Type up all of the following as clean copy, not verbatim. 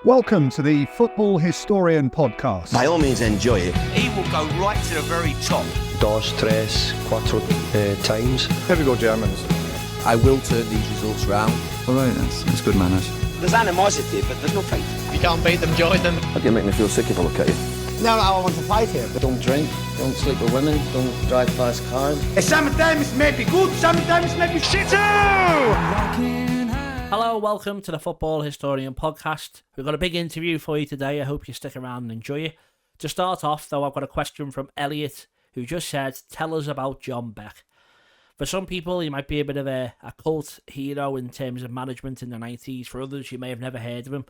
Welcome to the Football Historian Podcast. By all means, enjoy it. He will go right to the very top. Dos, tres, cuatro times. Here we go, Germans. I will turn these results round. All right, that's good manners. There's animosity, but there's no fight. If you can't beat them, join them. How do you make me feel sick if I look at you? No, I want to fight here. Don't drink, don't sleep with women, don't drive fast cars. Sometimes may be good, sometimes may be shit too! Hello, welcome to the Football Historian Podcast. We've got a big interview for you today. I hope you stick around and enjoy it. To start off, though, I've got a question from Elliot, who just said, tell us about John Beck. For some people, he might be a bit of a cult hero in terms of management in the 90s. For others, you may have never heard of him.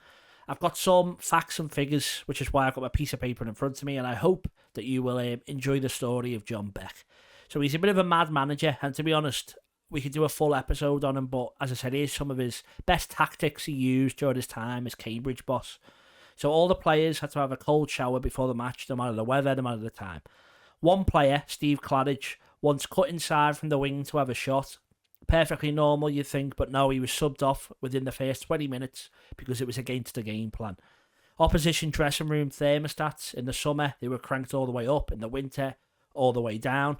I've got some facts and figures, which is why I've got my piece of paper in front of me, and I hope that you will enjoy the story of John Beck. So he's a bit of a mad manager, and to be honest, we could do a full episode on him, but as I said, here's some of his best tactics he used during his time as Cambridge boss. So all the players had to have a cold shower before the match, no matter the weather, no matter the time. One player, Steve Claridge, once cut inside from the wing to have a shot. Perfectly normal, you'd think, but no, he was subbed off within the first 20 minutes because it was against the game plan. Opposition dressing room thermostats, in the summer, they were cranked all the way up, in the winter, all the way down.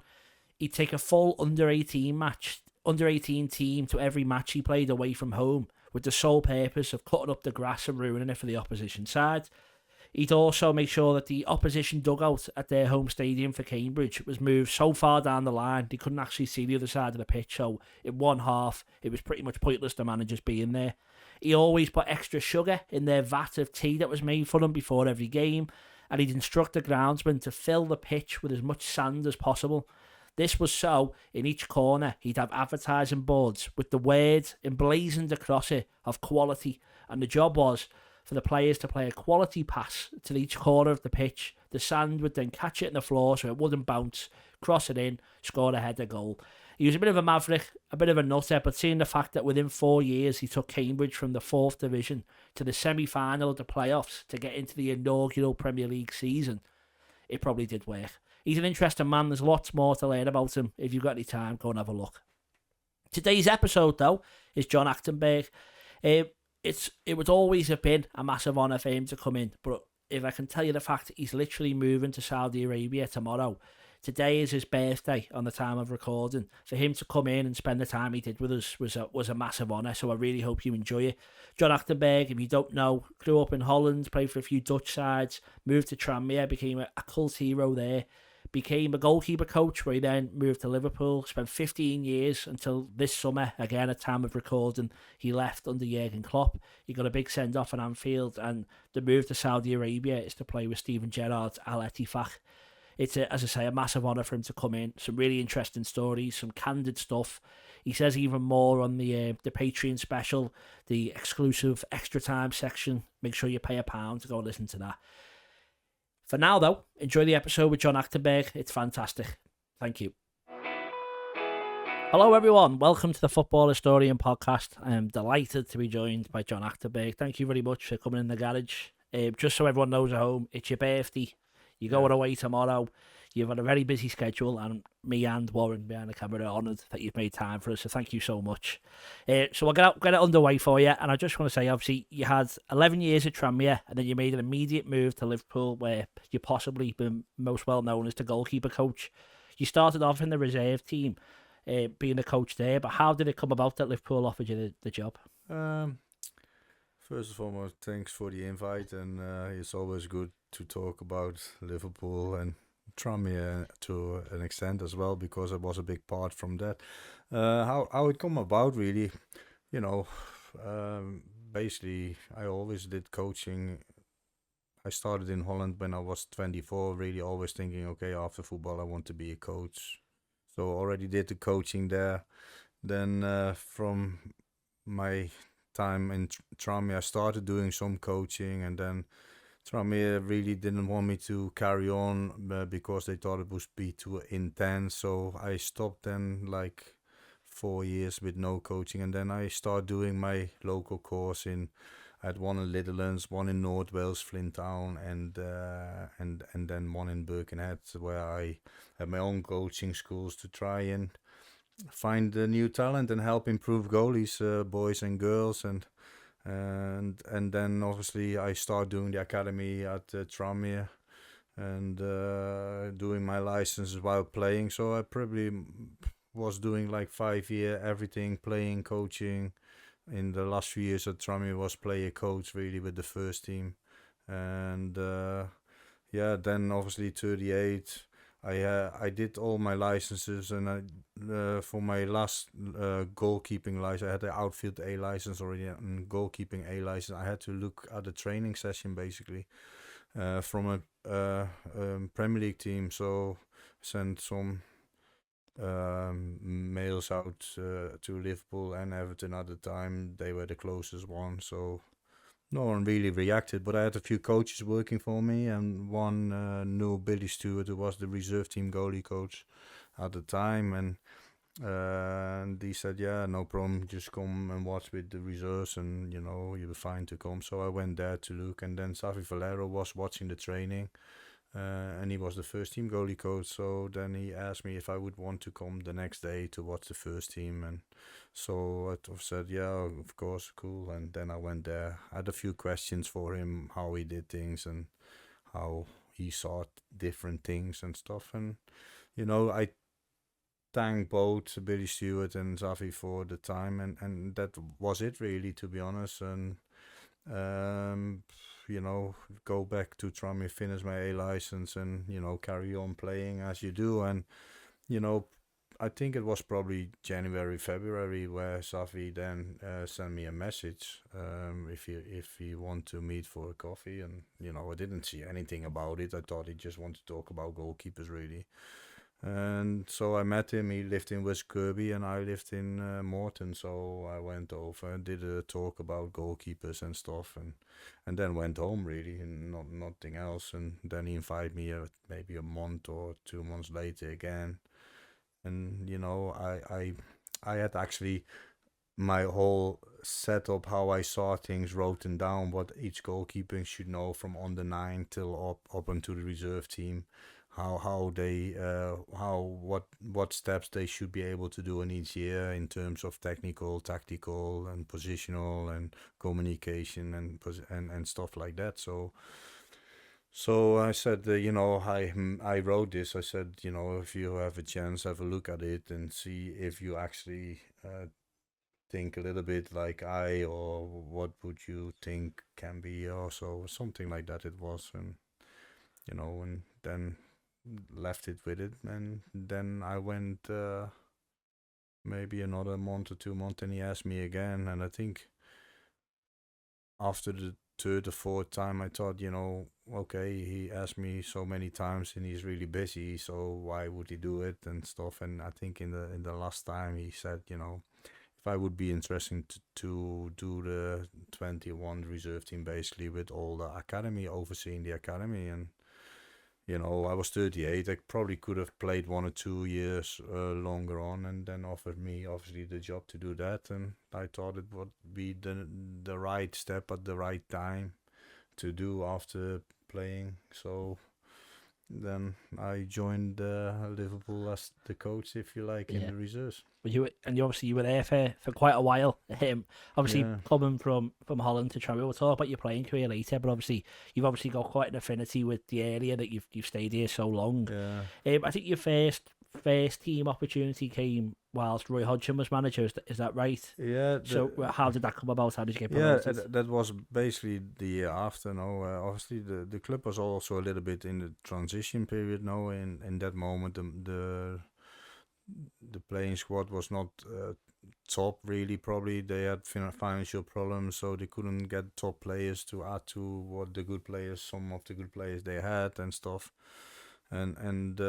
He'd take a full under-18 team to every match he played away from home, with the sole purpose of cutting up the grass and ruining it for the opposition side. He'd also make sure that the opposition dugout at their home stadium for Cambridge was moved so far down the line they couldn't actually see the other side of the pitch, so in one half it was pretty much pointless the managers being there. He always put extra sugar in their vat of tea that was made for them before every game, and he'd instruct the groundsman to fill the pitch with as much sand as possible. This was so, in each corner, he'd have advertising boards with the word emblazoned across it of quality, and the job was for the players to play a quality pass to each corner of the pitch. The sand would then catch it in the floor so it wouldn't bounce, cross it in, score a header goal. He was a bit of a maverick, a bit of a nutter, but seeing the fact that within 4 years he took Cambridge from the 4th division to the semi-final of the playoffs to get into the inaugural Premier League season, it probably did work. He's an interesting man. There's lots more to learn about him. If you've got any time, go and have a look. Today's episode, though, is John Achterberg. It would always have been a massive honour for him to come in, but if I can tell you the fact, he's literally moving to Saudi Arabia tomorrow. Today is his birthday on the time of recording. For him to come in and spend the time he did with us was a massive honour, so I really hope you enjoy it. John Achterberg, if you don't know, grew up in Holland, played for a few Dutch sides, moved to Tranmere, became a cult hero there, became a goalkeeper coach where he then moved to Liverpool, spent 15 years until this summer, again at time of recording, he left under Jurgen Klopp. He got a big send-off at Anfield, and the move to Saudi Arabia is to play with Steven Gerrard's Al Ettifaq. It's, as I say, a massive honour for him to come in. Some really interesting stories, some candid stuff. He says even more on the Patreon special, the exclusive extra time section. Make sure you pay £1 to go listen to that. For now, though, enjoy the episode with John Achterberg. It's fantastic. Thank you. Hello, everyone. Welcome to the Football Historian Podcast. I am delighted to be joined by John Achterberg. Thank you very much for coming in the garage. Just so everyone knows at home, it's your birthday. You're going away tomorrow. You've had a very busy schedule, and me and Warren behind the camera are honoured that you've made time for us, so thank you so much. So I'll get it underway for you, and I just want to say, obviously, you had 11 years at Tranmere, and then you made an immediate move to Liverpool, where you've possibly been most well known as the goalkeeper coach. You started off in the reserve team, being a coach there, but how did it come about that Liverpool offered you the job? First and foremost, thanks for the invite, and it's always good to talk about Liverpool and Tranmere to an extent as well, because it was a big part from that. How it come about, really, basically I always did coaching. I started in Holland when I was 24, really always thinking, okay, after football I want to be a coach. So already did the coaching there. Then from my time in Tranmere, I started doing some coaching, and then Tranmere really didn't want me to carry on because they thought it would be too intense. So I stopped then, like 4 years with no coaching, and then I started doing my local course I had one in Litherlands, one in North Wales, Flint Town, and then one in Birkenhead, where I had my own coaching schools to try and find new talent and help improve goalies, boys and girls, and and then obviously I started doing the academy at Tranmere, and doing my licenses while playing. So I probably was doing like 5 year everything, playing, coaching. In the last few years at Tranmere was player coach really with the first team, and then obviously 38. I did all my licenses, and I for my last goalkeeping license, I had the outfield A license already and goalkeeping A license. I had to look at a training session basically from a Premier League team. So sent some mails out to Liverpool and Everton at the time. They were the closest one, so no one really reacted, but I had a few coaches working for me, and one knew Billy Stewart, who was the reserve team goalie coach at the time, and he said, yeah, no problem, just come and watch with the reserves, and you'll be fine to come. So I went there to look, and then Safi Valero was watching the training, and he was the first team goalie coach. So then he asked me if I would want to come the next day to watch the first team, and so I said, yeah, of course, cool. And then I went there. I had a few questions for him, how he did things and how he saw different things and stuff. And, I thank both Billy Stewart and Zafi for the time. And that was it, really, to be honest. And, go back to Tranmere, finish my A license and, carry on playing as you do. And, I think it was probably January, February where Safi then sent me a message if he want to meet for a coffee, and I didn't see anything about it. I thought he just wanted to talk about goalkeepers really, and so I met him. He lived in West Kirby and I lived in Morton, so I went over and did a talk about goalkeepers and stuff, and then went home really, and nothing else. And then he invited me maybe a month or 2 months later again. And I had actually my whole setup, how I saw things, written down what each goalkeeper should know from under 9 till up into the reserve team, how they what steps they should be able to do in each year in terms of technical, tactical, and positional, and communication and stuff like that. So I said, I wrote this. I said, if you have a chance, have a look at it and see if you actually think a little bit like or what would you think can be, or so, something like that it was. And, and then left it with it. And then I went maybe another month or 2 months, and he asked me again. And I think after the third or fourth time, I thought, okay, he asked me so many times and he's really busy, so why would he do it and stuff. And I think in the last time he said, if I would be interested to do the 21 reserve team basically with all the academy, overseeing the academy. And I was 38. I probably could have played 1 or 2 years longer on, and then offered me obviously the job to do that. And I thought it would be the right step at the right time to do after playing. So then I joined Liverpool as the coach, if you like, in the reserves. But you were there for quite a while. Obviously, coming from Holland to Tranmere, we'll talk about your playing career later. But obviously, you've got quite an affinity with the area that you've stayed here so long. Yeah. I think your first team opportunity came whilst Roy Hodgson was manager. Is that right? Yeah. So how did that come about? How did you get promoted? Yeah, that was basically the year after. Obviously the club was also a little bit in the transition period. In that moment, the playing squad was not top really. Probably they had financial problems, so they couldn't get top players to add to what some of the good players they had and stuff. And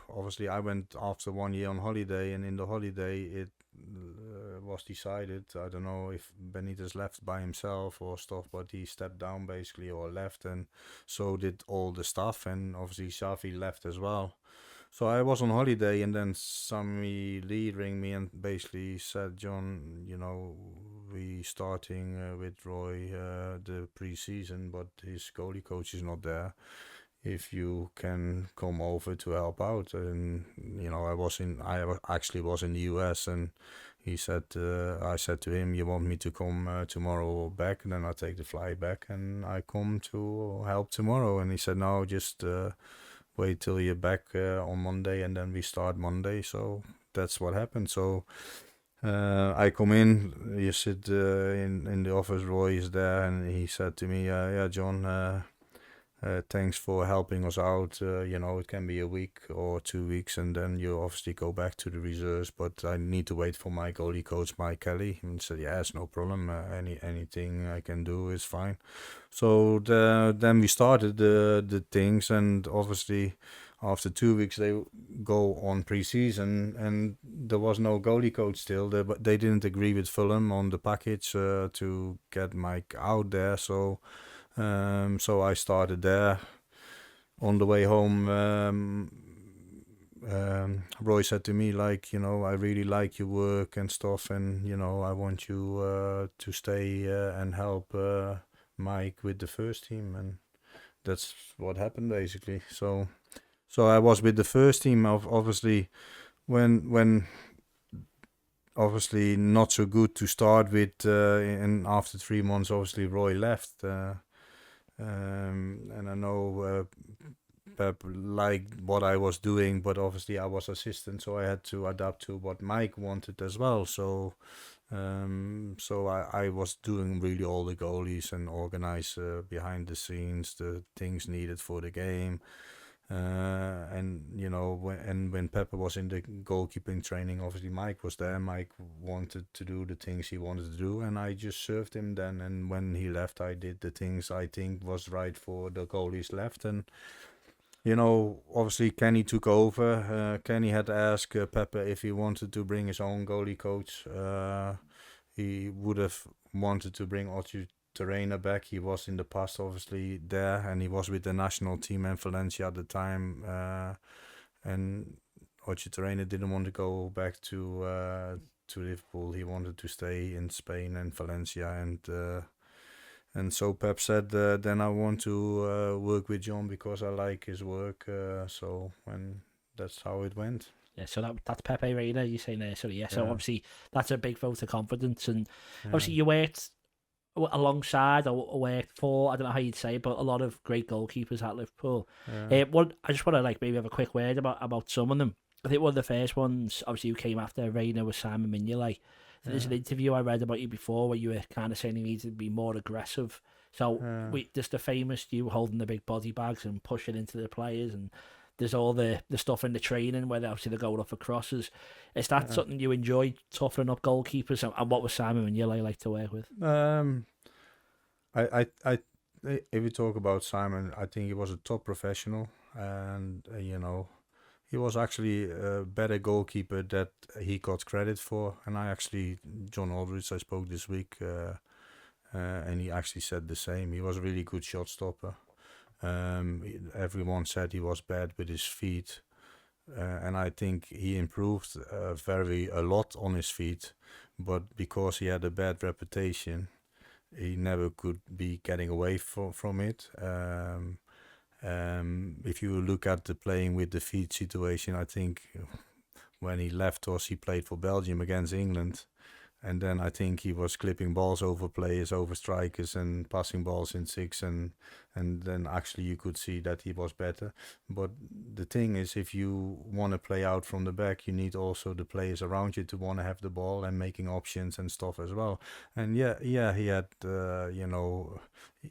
obviously I went after 1 year on holiday, and in the holiday it was decided, I don't know if Benitez left by himself or stuff, but he stepped down basically, or left, and so did all the staff, and obviously Shafi left as well. So I was on holiday, and then Sammy Lee rang me and basically said, John, we starting with Roy the pre-season, but his goalie coach is not there. If you can come over to help out. And I actually was in the US, and he said, I said to him, you want me to come tomorrow back? And then I take the flight back and I come to help tomorrow. And he said, no, just wait till you're back on Monday, and then we start Monday. So that's what happened. So I come in, you sit in the office, Roy is there, and he said to me, yeah, John, thanks for helping us out. It can be a week or 2 weeks, and then you obviously go back to the reserves. But I need to wait for my goalie coach, Mike Kelly. And said, yeah, it's no problem. Anything I can do is fine. So then we started the things, and obviously after 2 weeks they go on pre-season, and there was no goalie coach still. But they didn't agree with Fulham on the package to get Mike out there. So I started there. On the way home, Roy said to me, like, I really like your work and stuff, and, I want you to stay and help Mike with the first team. And that's what happened, basically. So I was with the first team, obviously, when obviously not so good to start with, and after 3 months, obviously, Roy left. And I know Pep liked what I was doing, but obviously I was assistant, so I had to adapt to what Mike wanted as well. So I was doing really all the goalies and organize behind the scenes the things needed for the game. And when Pepper was in the goalkeeping training, obviously Mike was there. Mike wanted to do the things he wanted to do, and I just served him then. And when he left, I did the things I think was right for the goalies left. And obviously Kenny took over. Kenny had to ask Pepper if he wanted to bring his own goalie coach. He would have wanted to bring Achterberg back. He was in the past obviously there, and he was with the national team in Valencia at the time, and Achterberg didn't want to go back to Liverpool. He wanted to stay in Spain and Valencia, and so Pep said, then I want to work with John because I like his work. And that's how it went. Yeah, so that's Pepe Reina, you're saying there. So so obviously that's a big vote of confidence, and obviously you worked alongside or worked for, I don't know how you'd say it, but a lot of great goalkeepers at Liverpool. I just want to maybe have a quick word about some of them. I think one of the first ones, obviously, who came after Reina was Simon Mignolet. There's an interview I read about you before where you were kind of saying he needed to be more aggressive. So just the famous you holding the big body bags and pushing into the players, and there's all the stuff in the training where obviously they're going off for crosses. Is that something you enjoy, toughening up goalkeepers? And what was Simon Mignolet like to work with? If we talk about Simon, I think he was a top professional, and he was actually a better goalkeeper that he got credit for. And John Aldridge, I spoke this week, and he actually said the same. He was a really good shot stopper. Everyone said he was bad with his feet, and I think he improved a lot on his feet, but because he had a bad reputation, he never could be getting away from it. If you look at the playing with the feet situation, I think when he left us, he played for Belgium against England. And then I think he was clipping balls over players, over strikers, and passing balls in six, and then actually you could see that he was better. But the thing is, if you want to play out from the back, you need also the players around you to want to have the ball and making options and stuff as well. And he had,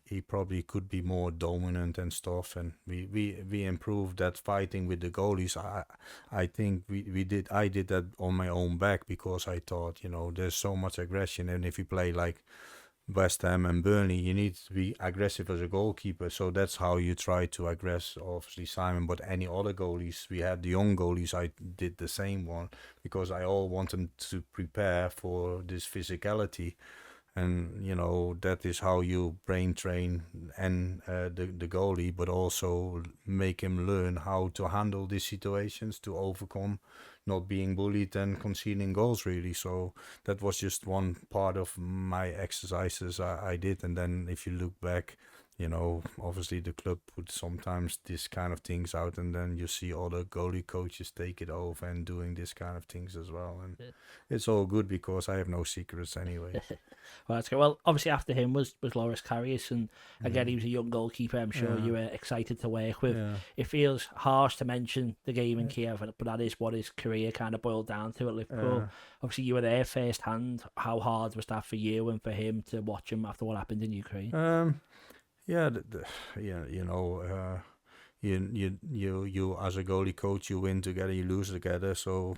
he probably could be more dominant and stuff. And we improved that fighting with the goalies. I think I did that on my own back, because I thought, there's so much aggression, and if you play like West Ham and Burnley, you need to be aggressive as a goalkeeper. So that's how you try to aggress, obviously, Simon. But any other goalies, we had the young goalies, I did the same one, because I all want them to prepare for this physicality. And, that is how you brain train and the goalie, but also make him learn how to handle these situations, to overcome not being bullied and conceding goals, really. So that was just one part of my exercises I did. And then if you look back, obviously the club put sometimes this kind of things out, and then you see other goalie coaches take it over and doing this kind of things as well. And it's all good because I have no secrets anyway. Well, that's good. Well, obviously after him was Loris Karius, and again he was a young goalkeeper. I'm sure you were excited to work with. Yeah. It feels harsh to mention the game in Kiev, but that is what his career kind of boiled down to at Liverpool. Obviously you were there first hand. How hard was that for you and for him to watch him after what happened in Ukraine? Yeah, you as a goalie coach, you win together, you lose together. So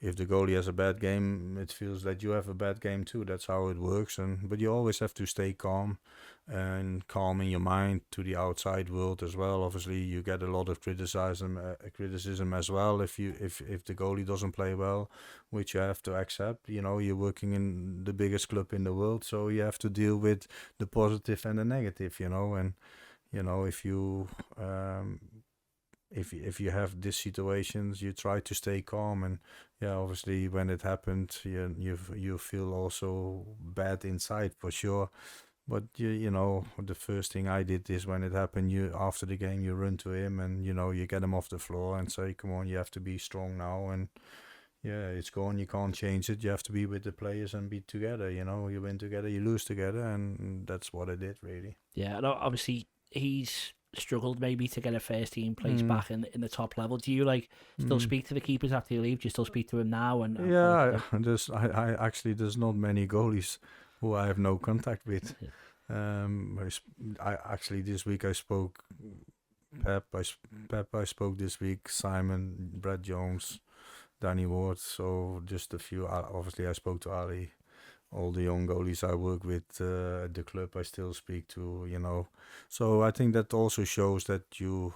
if the goalie has a bad game, it feels that you have a bad game too. That's how it works. But you always have to stay calm and calm in your mind to the outside world as well. Obviously, you get a lot of criticism as well if the goalie doesn't play well, which you have to accept. You're working in the biggest club in the world, so you have to deal with the positive and the negative. And if you have these situations, you try to stay calm. And obviously when it happened, you feel also bad inside for sure. But the first thing I did is when it happened, after the game you run to him and you get him off the floor and say, come on, you have to be strong now. And it's gone, you can't change it. You have to be with the players and be together. You win together, you lose together, and that's what I did really. Yeah, no, obviously he's struggled maybe to get a first team place back in the top level. Do you still speak to the keepers after you leave? Do you still speak to him now? There's not many goalies who I have no contact with. I actually this week I spoke Pep. I spoke this week Simon, Brad Jones, Danny Ward. So just a few. Obviously I spoke to Ali. All the young goalies I work with at the club, I still speak to, So I think that also shows that you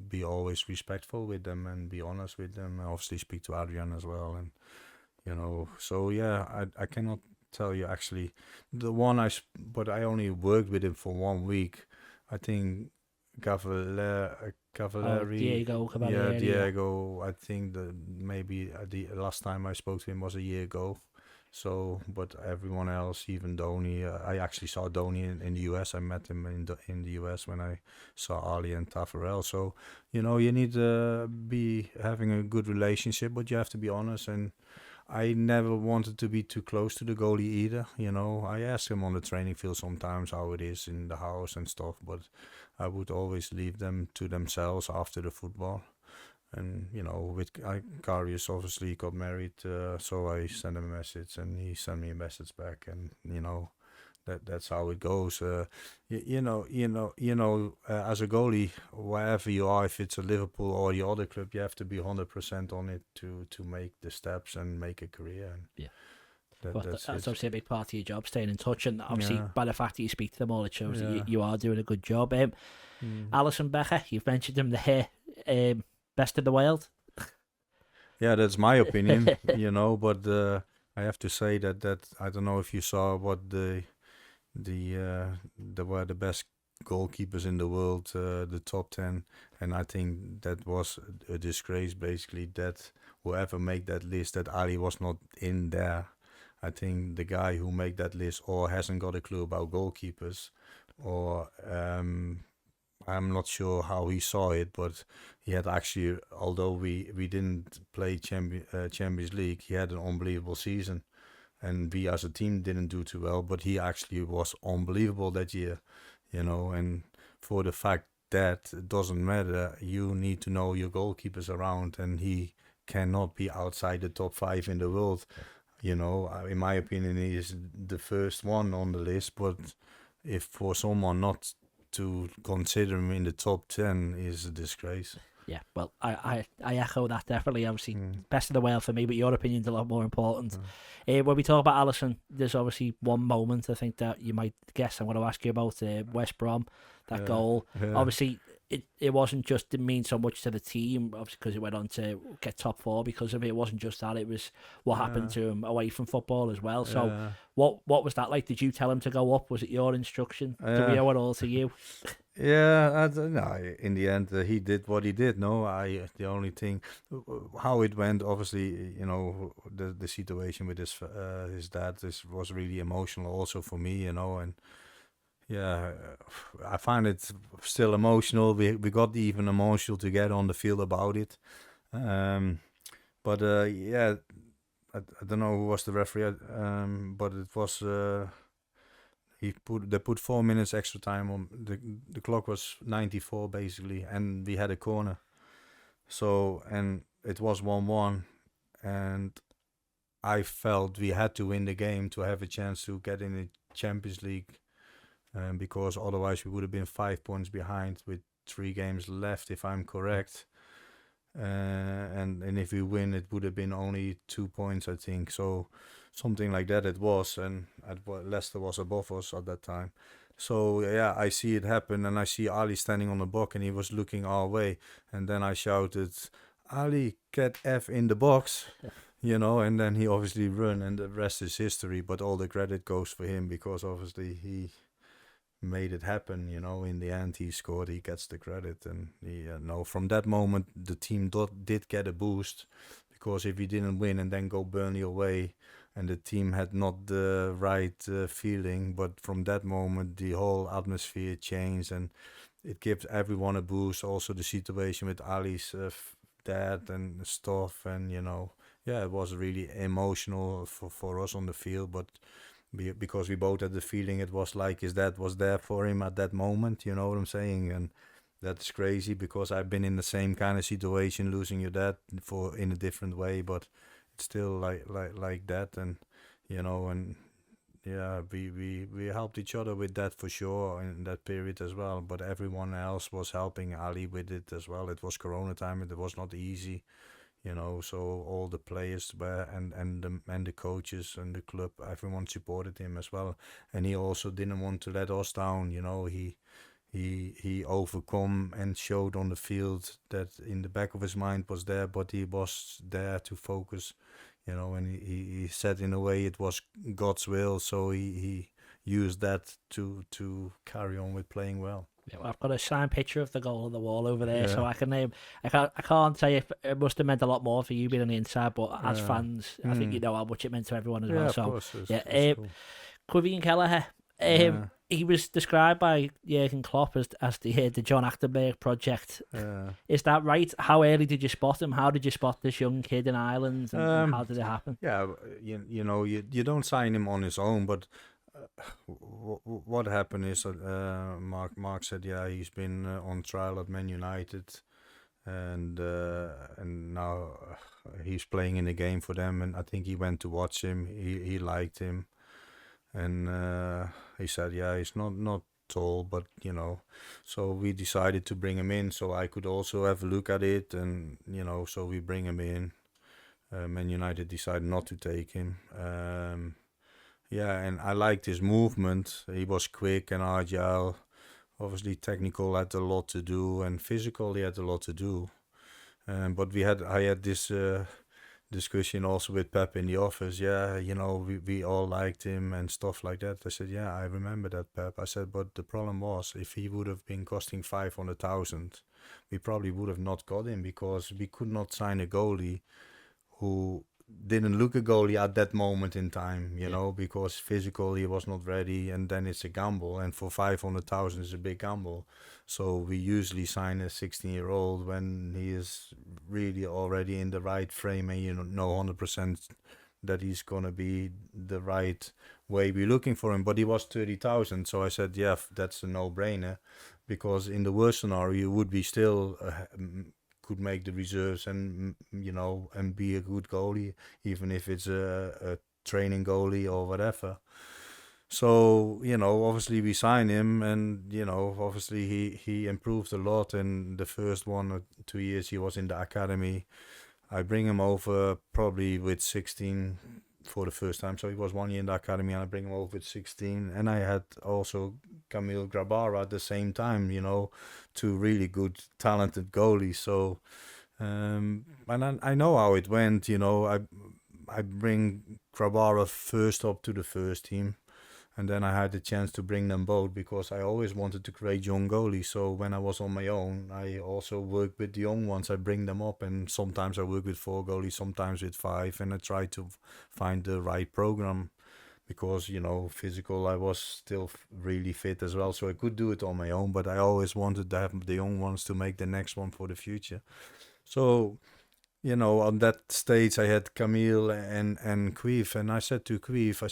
be always respectful with them and be honest with them. I obviously speak to Adrian as well. And, so I cannot tell you actually. The one but I only worked with him for 1 week. I think Cavalieri. Diego. Yeah, Diego. I think that maybe the last time I spoke to him was a year ago. So, but everyone else, even Donny, I actually saw Donny in the US. I met him in the US when I saw Ali and Taffarel. So, you need to be having a good relationship, but you have to be honest. And I never wanted to be too close to the goalie either. I ask him on the training field sometimes how it is in the house and stuff, but I would always leave them to themselves after the football. And with Karius obviously got married, so I sent him a message and he sent me a message back, and that's how it goes. As a goalie, wherever you are, if it's a Liverpool or the other club, you have to be 100% on it to make the steps and make a career. And that's obviously a big part of your job, staying in touch, and obviously by the fact that you speak to them all, it shows that you are doing a good job. Alisson Becker, you've mentioned him there. Best in the world? Yeah, that's my opinion, but I have to say that I don't know if you saw what the were the best goalkeepers in the world, the top 10, and I think that was a disgrace basically that whoever made that list, that Ali was not in there. I think the guy who made that list or hasn't got a clue about goalkeepers, or I'm not sure how he saw it, but he had actually, although we didn't play Champions League, he had an unbelievable season. And we as a team didn't do too well, but he actually was unbelievable that year, and for the fact that it doesn't matter, you need to know your goalkeepers around, and he cannot be outside the top 5 in the world. In my opinion, he is the first one on the list, but if for someone not to consider him in the top 10 is a disgrace. Yeah, well, I echo that definitely. Obviously, best in the world for me, but your opinion's a lot more important. When we talk about Alisson, there's obviously one moment I think that you might guess I'm going to ask you about, West Brom, that goal. Obviously, it wasn't just, didn't mean so much to the team, obviously, because it went on to get top 4 because of it. It wasn't just that, it was what happened to him away from football as well. So what was that like? Did you tell him to go up? Was it your instruction? Did we owe it all to you? Yeah, no, in the end, he did what he did. No, the only thing, how it went, obviously, the situation with his dad was really emotional also for me, and yeah, I find it still emotional. We got even emotional to get on the field about it. But yeah, I don't know who was the referee, but it was. They put 4 minutes extra time on the clock was 94 basically, and we had a corner. So and it was 1-1, and I felt we had to win the game to have a chance to get in the Champions League, because otherwise we would have been 5 points behind with 3 games left, if I'm correct. And if we win, it would have been only 2 points, I think. So something like that it was, and Leicester was above us at that time. So yeah, I see it happen, and I see Ali standing on the box, and he was looking our way, and then I shouted, "Ali, get F in the box," and then he obviously run, and the rest is history. But all the credit goes for him, because obviously he made it happen. In the end, he scored. He gets the credit, and from that moment, the team did get a boost, because if we didn't win and then go Burnley away, and the team had not the right feeling, but from that moment, the whole atmosphere changed, and it gives everyone a boost. Also, the situation with Ali's dad and stuff, and yeah, it was really emotional for us on the field, but. Because we both had the feeling it was like his dad was there for him at that moment, you know what I'm saying? And that's crazy, because I've been in the same kind of situation, losing your dad in a different way, but it's still like that, and and yeah, we helped each other with that for sure in that period as well. But everyone else was helping Ali with it as well. It was Corona time, and it was not easy. So all the players were and the coaches and the club, everyone supported him as well, and he also didn't want to let us down. He overcome and showed on the field that in the back of his mind was there, but he was there to focus. And he said in a way it was God's will, so he used that to carry on with playing well. I've got a signed picture of the goal on the wall over there, so I can name. I can't say if it must have meant a lot more for you being on the inside, but as fans, I think you know how much it meant to everyone as well. Of So course, cool. Quivien Kelleher, he was described by Jurgen Klopp as the John Achterberg project. Is that right? How early did you spot him? How did you spot this young kid in Ireland, and how did it happen? Yeah, you don't sign him on his own, but. What happened is Mark said, yeah, he's been on trial at Man United, and now he's playing in the game for them, and I think he went to watch him. He liked him, and he said, yeah, he's not tall, but so we decided to bring him in so I could also have a look at it, and so we bring him in. Man United decided not to take him. Yeah, and I liked his movement. He was quick and agile. Obviously, technical had a lot to do, and physical he had a lot to do. But I had this discussion also with Pep in the office. Yeah, we all liked him and stuff like that. I said, yeah, I remember that, Pep. I said, but the problem was, if he would have been costing 500,000, we probably would have not got him, because we could not sign a goalie who didn't look a goalie at that moment in time, because physically he was not ready, and then it's a gamble, and for 500,000 is a big gamble. So we usually sign a 16-year-old when he is really already in the right frame, and 100% that he's gonna be the right way we're looking for him. But he was 30,000, so I said, yeah, that's a no-brainer, because in the worst scenario you would be still could make the reserves and and be a good goalie, even if it's a training goalie or whatever. So obviously we signed him, and obviously he improved a lot in the first 1 or 2 years he was in the academy. I bring him over probably with 16 for the first time, so he was 1 year in the academy, and I bring him over with 16, and I had also Kamil Grabara at the same time, two really good, talented goalies. So, and I know how it went. I bring Grabara first up to the first team, And then I had the chance to bring them both because I always wanted to create young goalies. So when I was on my own, I also work with the young ones. I bring them up, and sometimes I work with 4 goalies, sometimes with 5, and I try to find the right program because, physical, I was still really fit as well. So I could do it on my own, but I always wanted to have the young ones to make the next one for the future. So, on that stage, I had Camille and Queef, and I said to Queef,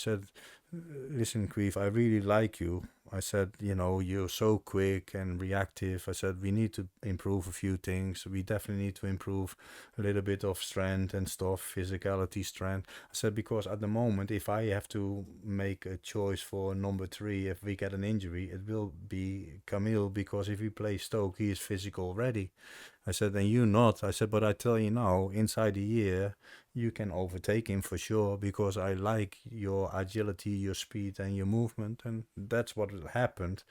listen, Queef, I really like you. I said, you're so quick and reactive. I said, we need to improve a few things. We definitely need to improve a little bit of strength and stuff, physicality, strength. I said, because at the moment, if I have to make a choice for number 3, if we get an injury, it will be Camille, because if we play Stoke, he is physical ready. I said, and you not. I said, but I tell you now, inside a year, you can overtake him for sure, because I like your agility, your speed, and your movement, and that's what happened.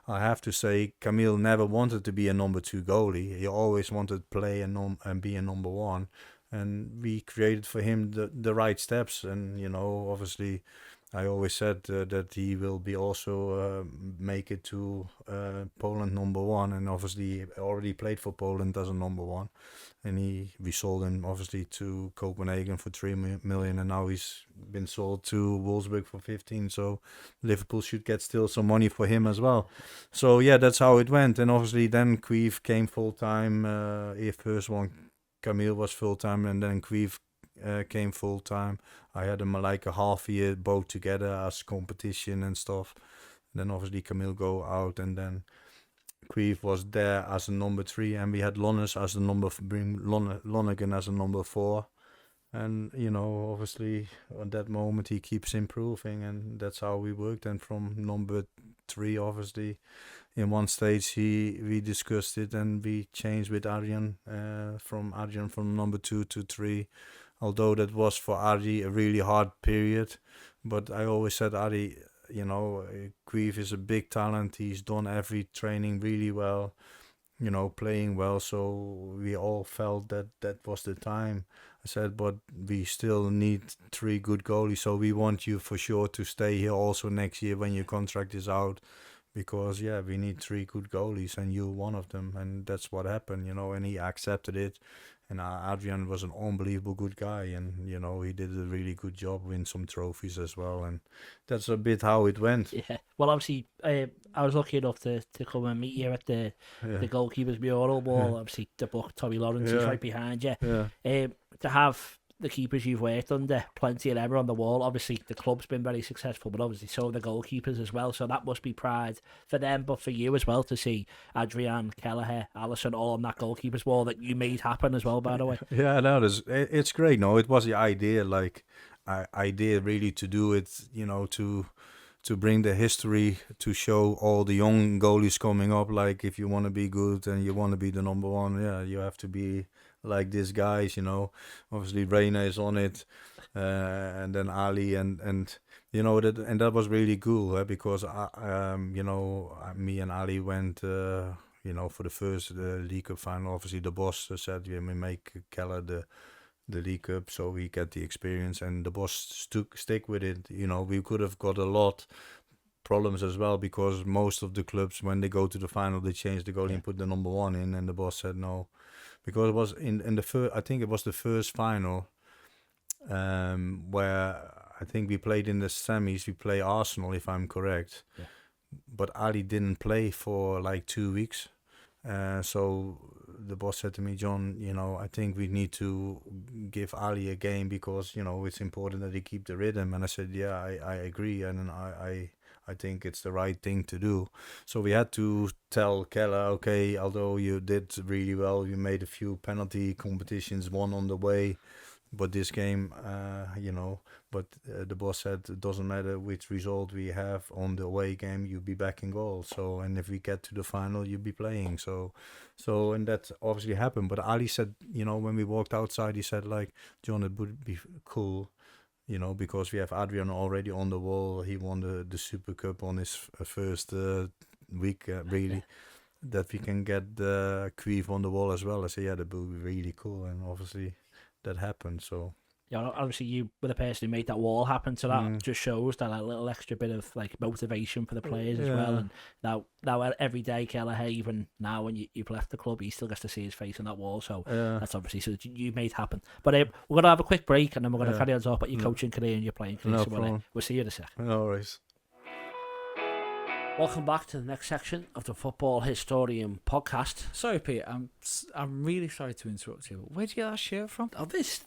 I have to say, Camille never wanted to be a number 2 goalie. He always wanted to play and be a number 1, and we created for him the right steps. And obviously, I always said that he will be also make it to Poland number 1, and obviously he already played for Poland as a number 1, and we sold him obviously to Copenhagen for 3 million, and now he's been sold to Wolfsburg for 15. So Liverpool should get still some money for him as well. So yeah, that's how it went. And obviously then Queef came full time. First one, Camille was full time, and then Queef came full time. I had them like a half year both together as competition and stuff. And then obviously Camille go out, and then Queef was there as a number 3, and we had Lonnes as a Lonergan as a number 4. And obviously at that moment he keeps improving, and that's how we worked. And from number 3, obviously in one stage we discussed it, and we changed with Arjen from number 2 to 3. Although that was for Ari a really hard period, but I always said, Ari, Queef is a big talent. He's done every training really well, playing well. So we all felt that was the time. I said, but we still need 3 good goalies. So we want you for sure to stay here also next year when your contract is out. Because, we need 3 good goalies, and you're one of them. And that's what happened, and he accepted it. And Adrian was an unbelievable good guy, and, he did a really good job, win some trophies as well. And that's a bit how it went. Yeah. Well, obviously, I was lucky enough to come and meet you at the Goalkeeper's Mural Wall. Obviously, the book, Tommy Lawrence is right behind you. To have the keepers you've worked under, plenty of them on the wall. Obviously, the club's been very successful, but obviously so the goalkeepers as well. So that must be pride for them, but for you as well, to see Adrian, Kelleher, Alisson all on that goalkeepers wall that you made happen as well, by the way. Yeah, no, it's great. No, it was the idea, idea really to do it, to bring the history, to show all the young goalies coming up. Like, if you want to be good and you want to be the number 1, you have to be like these guys, Obviously Reina is on it, and then Ali, and that was really cool, because me and Ali went for the first League Cup final. Obviously the boss said we make Keller the League Cup so we get the experience, and the boss stick with it. We could have got a lot problems as well, because most of the clubs, when they go to the final, they change the goalie and put the number 1 in, and the boss said no. Because it was in the first, I think it was the first final, where I think we played in the semis. We play Arsenal, if I'm correct. Yeah. But Ali didn't play for like 2 weeks. So the boss said to me, John, I think we need to give Ali a game, because, it's important that he keep the rhythm. And I said, yeah, I agree. And I think it's the right thing to do. So we had to tell Keller, okay, although you did really well, you made a few penalty competitions, one on the way, but this game, the boss said it doesn't matter which result we have on the away game, you'll be back in goal. So, and if we get to the final, you'll be playing. So, and that obviously happened. But Ali said, when we walked outside, he said, like, John, it would be cool, because we have Adrian already on the wall. He won the Super Cup on his first week, really, that we can get the Queef on the wall as well. I said, yeah, that would be really cool. And obviously that happened. So obviously you were the person who made that wall happen, so that just shows that a little extra bit of like motivation for the players as well. And now every day, Kelleher, even now when you've left the club, he still gets to see his face on that wall. So that's obviously so you made happen. But we're gonna have a quick break, and then we're gonna carry on talk about your coaching career and your playing career. No So problem. we'll see you in a sec. No worries. Welcome back to the next section of the Football Historian podcast. Sorry, Pete. I'm really sorry to interrupt you. But where'd you get that shirt from? Oh, this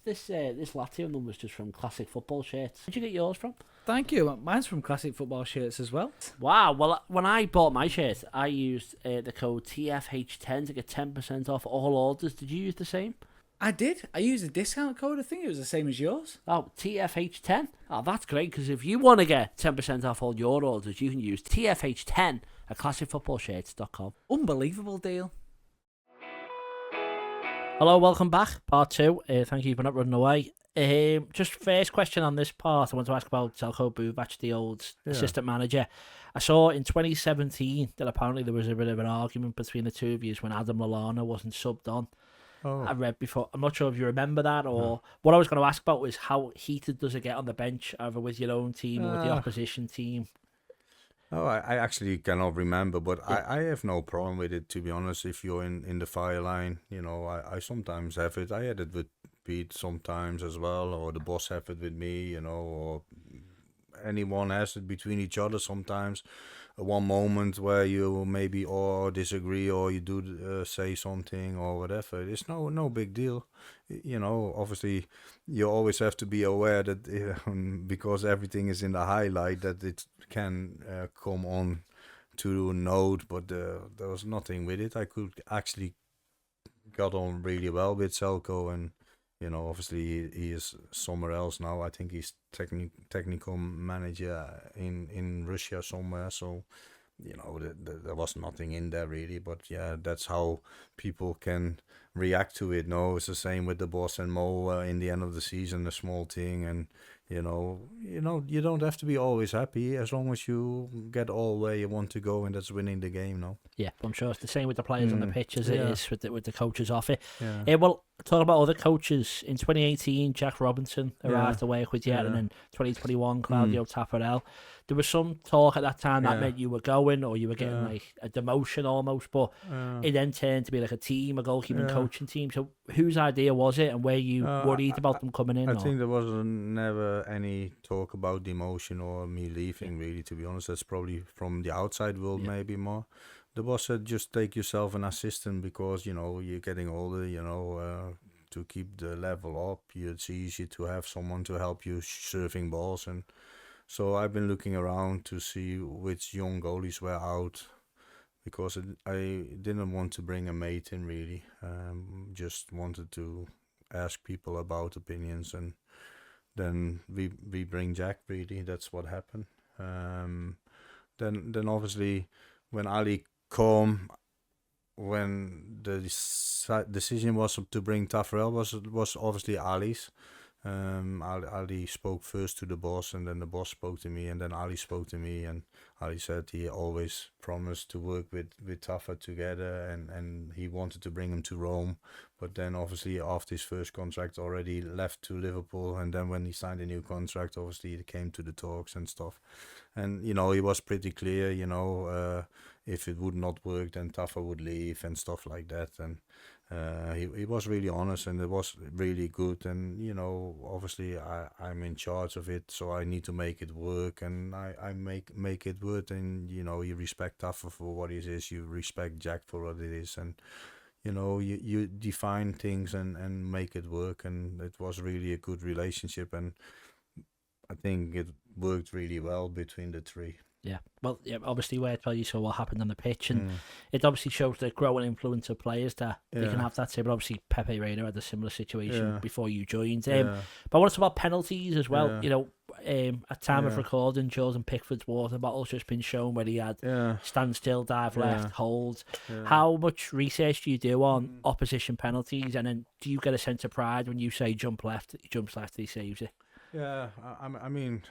Latium number's just from Classic Football Shirts. Where'd you get yours from? Thank you. Mine's from Classic Football Shirts as well. Wow. Well, when I bought my shirt, I used the code TFH10 to get 10% off all orders. Did you use the same? I did. I used a discount code. I think it was the same as yours. Oh, TFH10. Oh, that's great, because if you want to get 10% off all your orders, you can use TFH10 at classicfootballshirts.com. Unbelievable deal. Hello, welcome back. Part 2. Thank you for not running away. Just first question on this part, I want to ask about Željko Buvac, the old assistant manager. I saw in 2017 that apparently there was a bit of an argument between the two of you when Adam Lallana wasn't subbed on. Oh. I read before. I'm not sure if you remember that, or what I was going to ask about was how heated does it get on the bench, either with your own team or with the opposition team? Oh, I actually cannot remember, but I have no problem with it, to be honest. If you're in the fire line, I sometimes have it. I had it with Pete sometimes as well, or the boss have it with me, or anyone has it between each other sometimes. One moment where you maybe or disagree, or you do say something or whatever. It's no big deal. Obviously you always have to be aware that because everything is in the highlight, that it can come on to note, but there was nothing with it. I could actually got on really well with Željko, and obviously he is somewhere else now. I think he's technical manager in Russia somewhere. So, there was nothing in there really. But yeah, that's how people can react to it. No, it's the same with the boss and Mo in the end of the season, a small thing. And, you don't have to be always happy as long as you get all where you want to go, and that's winning the game, no? Yeah, I'm sure it's the same with the players on the pitch as it is with the coaches off it. Yeah. Well, talking about other coaches, in 2018, Jack Robinson arrived to work with you, and in 2021, Claudio Taffarel. There was some talk at that time that meant you were going, or you were getting like a demotion almost, but it then turned to be like a team, a goalkeeping coaching team. So whose idea was it, and were you worried about them coming in? I think there was never any talk about demotion or me leaving, really, to be honest. That's probably from the outside world, maybe more. The boss said, just take yourself an assistant because, you're getting older, to keep the level up. It's easy to have someone to help you serving balls. And so I've been looking around to see which young goalies were out, because I didn't want to bring a mate in, really. Just wanted to ask people about opinions, and then we bring Jack, really. That's what happened. Then obviously when Ali come, when the decision was to bring Taffarel, was obviously Ali's. Ali spoke first to the boss, and then the boss spoke to me, and then Ali spoke to me, and Ali said he always promised to work with Taffa together, and he wanted to bring him to Rome, but then obviously after his first contract already left to Liverpool, and then when he signed a new contract, obviously it came to the talks and stuff, and he was pretty clear, if it would not work, then Taffa would leave and stuff like that, and he was really honest, and it was really good, and obviously I'm in charge of it, so I need to make it work, and I make it work, and you respect Taffa for what it is, you respect Jack for what it is, and you define things and make it work, and it was really a good relationship, and I think it worked really well between the three. Yeah, well, obviously, you saw what happened on the pitch, and it obviously shows the growing influence of players that they can have that. But obviously, Pepe Reina had a similar situation before you joined. But I want to talk about penalties as well. At time of recording, Jordan Pickford's water bottle's just been shown where he had stand still, dive left, hold. How much research do you do on opposition penalties, and then do you get a sense of pride when you say jump left, he jumps left, he saves it? Yeah, I mean,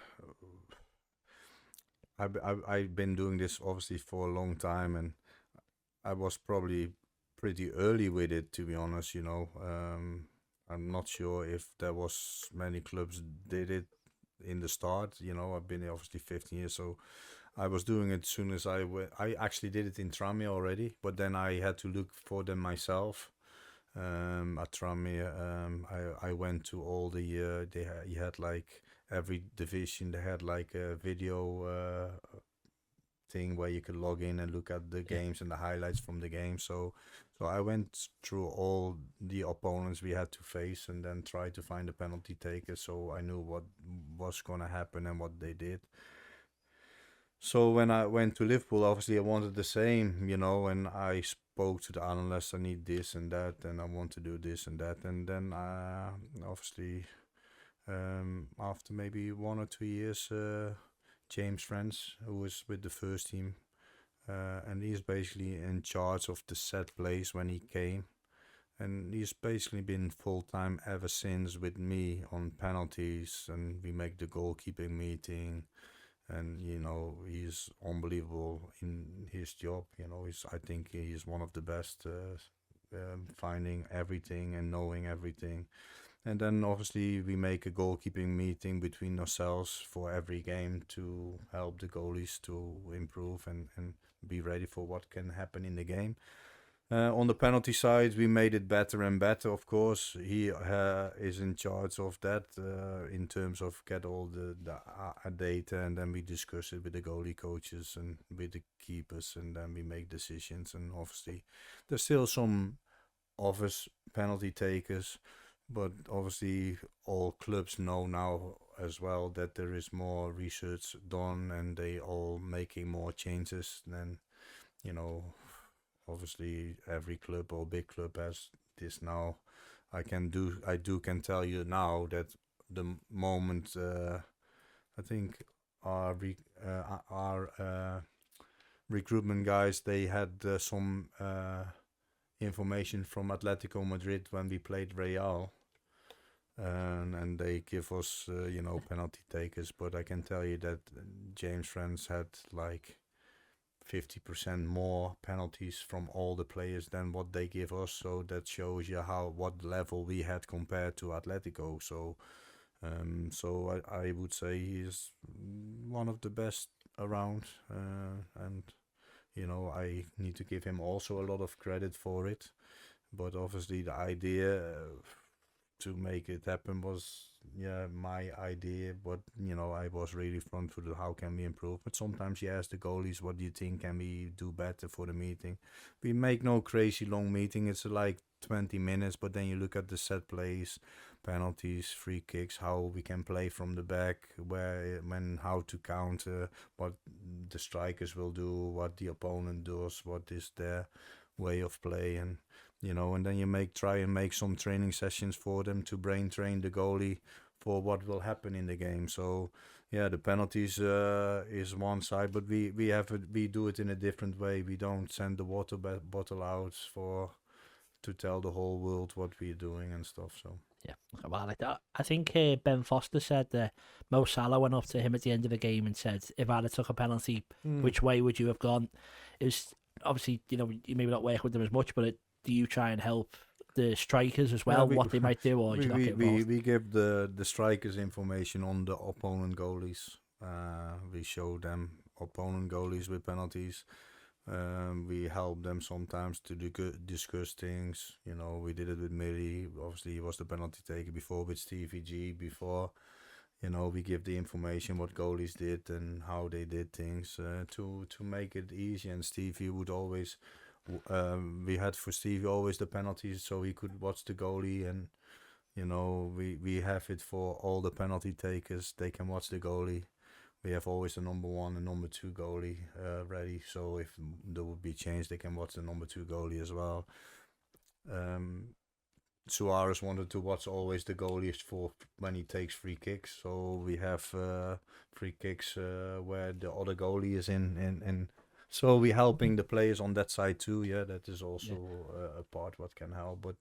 I've been doing this obviously for a long time, and I was probably pretty early with it, to be honest. I'm not sure if there was many clubs did it in the start. I've been here obviously 15 years, so I was doing it as soon as I went. I actually did it in Tranmere already, but then I had to look for them myself. At Tranmere, I went to all the you had like every division, they had like a video thing where you could log in and look at the games and the highlights from the game. So I went through all the opponents we had to face and then tried to find the penalty takers, so I knew what was gonna happen and what they did. So when I went to Liverpool, obviously I wanted the same, and I spoke to the analysts, I need this and that, and I want to do this and that. And then obviously after maybe 1 or 2 years, James Friends, who was with the first team, and he's basically in charge of the set plays when he came. And he's basically been full-time ever since with me on penalties, and we make the goalkeeping meeting. And he's unbelievable in his job. I think he's one of the best, finding everything and knowing everything. And then obviously we make a goalkeeping meeting between ourselves for every game to help the goalies to improve and be ready for what can happen in the game. On the penalty side, we made it better and better, of course. He is in charge of that in terms of get all the data, and then we discuss it with the goalie coaches and with the keepers, and then we make decisions. And obviously, there's still some obvious penalty takers, but obviously all clubs know now as well that there is more research done, and they all making more changes. Then, obviously every club or big club has this now. I can tell you now that the moment I think our recruitment guys, they had some information from Atletico Madrid when we played Real, and they give us penalty takers. But I can tell you that James Friends had like 50% more penalties from all the players than what they give us, so that shows you what level we had compared to Atletico. So I would say he's one of the best around, and I need to give him also a lot of credit for it. But obviously the idea to make it happen was my idea, but I was really front for how can we improve. But sometimes you ask the goalies, what do you think can we do better for the meeting? We make no crazy long meeting, it's like 20 minutes, but then you look at the set plays, penalties, free kicks, how we can play from the back, how to counter, what the strikers will do, what the opponent does, what is their way of play, and and then you try and make some training sessions for them to brain train the goalie for what will happen in the game. So the penalties is one side, but we do it in a different way. We don't send the water bottle out to tell the whole world what we're doing and stuff. So well, like that. I think Ben Foster said that Mo Salah went up to him at the end of the game and said, if I'd have took a penalty, which way would you have gone? It was obviously, you maybe not work with them as much, but do you try and help the strikers as well, what they might do, or do you not get involved? We give the strikers information on the opponent goalies. We show them opponent goalies with penalties. We help them sometimes to discuss things. We did it with Millie. Obviously, he was the penalty taker before with Stevie G. Before, we give the information what goalies did and how they did things to make it easy. And Stevie would always. We had for Stevie always the penalties, so he could watch the goalie, and we have it for all the penalty takers. They can watch the goalie. We have always the number 1 and number 2 goalie ready, so if there would be change, they can watch the number 2 goalie as well. Suarez wanted to watch always the goalie for when he takes free kicks, so we have free kicks where the other goalie is in. So we're helping the players on that side too. That is also a part what can help. But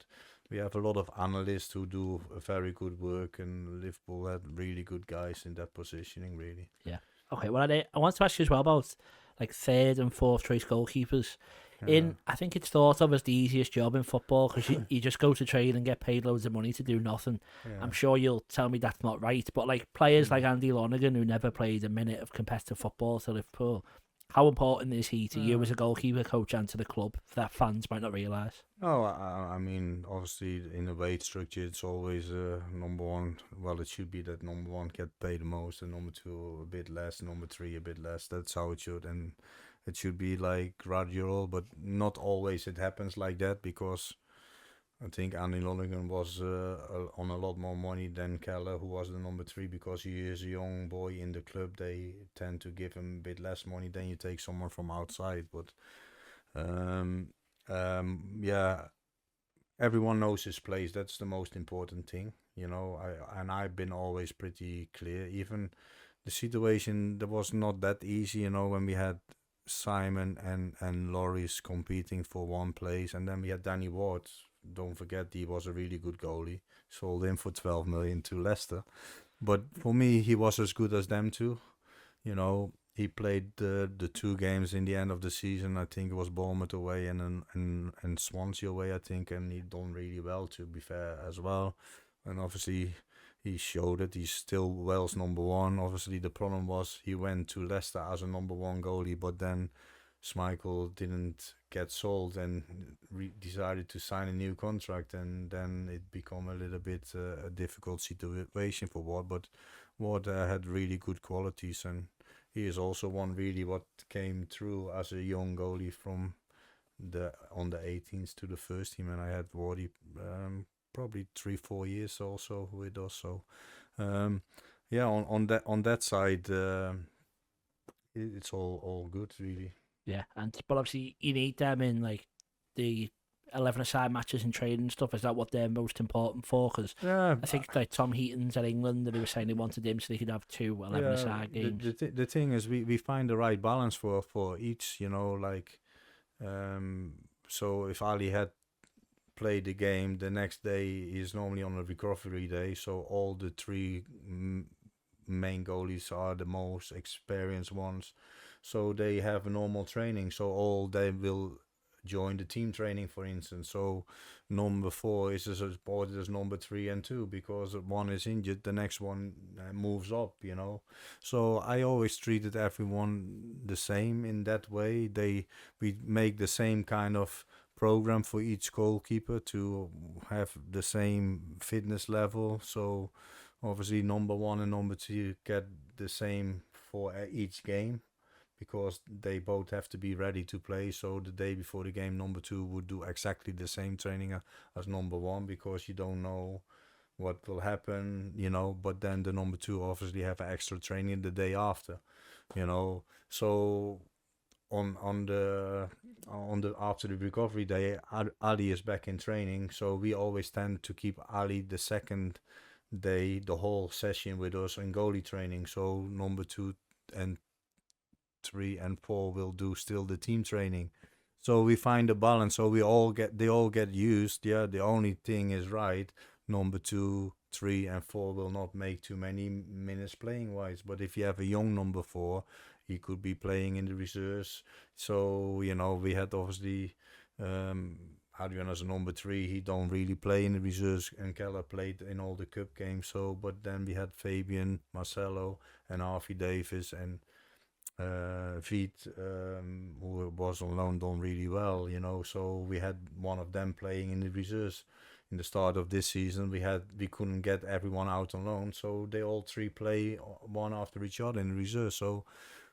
we have a lot of analysts who do very good work, and Liverpool had really good guys in that positioning, really. Yeah. Okay, well, I want to ask you as well about like 3rd and 4th choice goalkeepers. I think it's thought of as the easiest job in football because you just go to train and get paid loads of money to do nothing. I'm sure you'll tell me that's not right, but like players like Andy Lonergan, who never played a minute of competitive football to Liverpool, how important is he to you as a goalkeeper coach and to the club that fans might not realise? Oh, I mean, obviously in the wage structure, it's always number one. Well, it should be that number one get paid the most, and number two a bit less, number three a bit less. That's how it should, and it should be like gradual, but not always it happens like that because I think Andy Lonergan was on a lot more money than Keller, who was the number three, because he is a young boy in the club. They tend to give him a bit less money than you take someone from outside. But everyone knows his place. That's the most important thing, you know. I've been always pretty clear. Even the situation that was not that easy, you know, when we had Simon and Loris competing for one place, and then we had Danny Ward. Don't forget, he was a really good goalie. Sold him for 12 million to Leicester. But for me, he was as good as them too. You know, he played the 2 games in the end of the season. I think it was Bournemouth away and Swansea away, I think. And he done really well, to be fair, as well. And obviously, he showed it. He's still Wales number one. Obviously, the problem was he went to Leicester as a number one goalie, but then Schmeichel didn't get sold and decided to sign a new contract, and then it became a little bit a difficult situation for Ward. But Ward had really good qualities, and he is also one really what came through as a young goalie from the under 18s to the first team, and I had Wardy probably 3-4 years also with us. So on that side, it's all good really. Yeah, but obviously you need them in like the 11-a-side matches and training and stuff. Is that what they're most important for? Because I think like Tom Heaton's at England, and they were saying they wanted him so they could have 2 11-a-side games. The thing is, we find the right balance for each, you know, like so if Ali had played the game, the next day is normally on a recovery day, so all the 3 main goalies are the most experienced ones, so they have a normal training, so all they will join the team training, for instance. So number 4 is as important as number 3 and 2, because one is injured, the next one moves up, you know. So I always treated everyone the same in that way. We make the same kind of program for each goalkeeper to have the same fitness level. So obviously number 1 and number 2 get the same for each game, because they both have to be ready to play. So the day before the game, number 2 would do exactly the same training as number 1, because you don't know what will happen, you know. But then the number 2 obviously have extra training the day after, you know. So on the after the recovery day, Ali is back in training. So we always tend to keep Ali the second day, the whole session with us in goalie training. So number 2 and 3 and 4 will do still the team training. So we find a balance. So they all get used. Yeah, the only thing is right. Number 2, 3 and 4 will not make too many minutes playing wise. But if you have a young number 4, he could be playing in the reserves. So, you know, we had obviously Adrian as a number 3. He don't really play in the reserves, and Keller played in all the cup games. So, but then we had Fabian, Marcelo and Harvey Davis and Viet, who was on loan, done really well, you know. So we had one of them playing in the reserves. In the start of this season, we couldn't get everyone out on loan, so they all 3 play one after each other in the reserve. So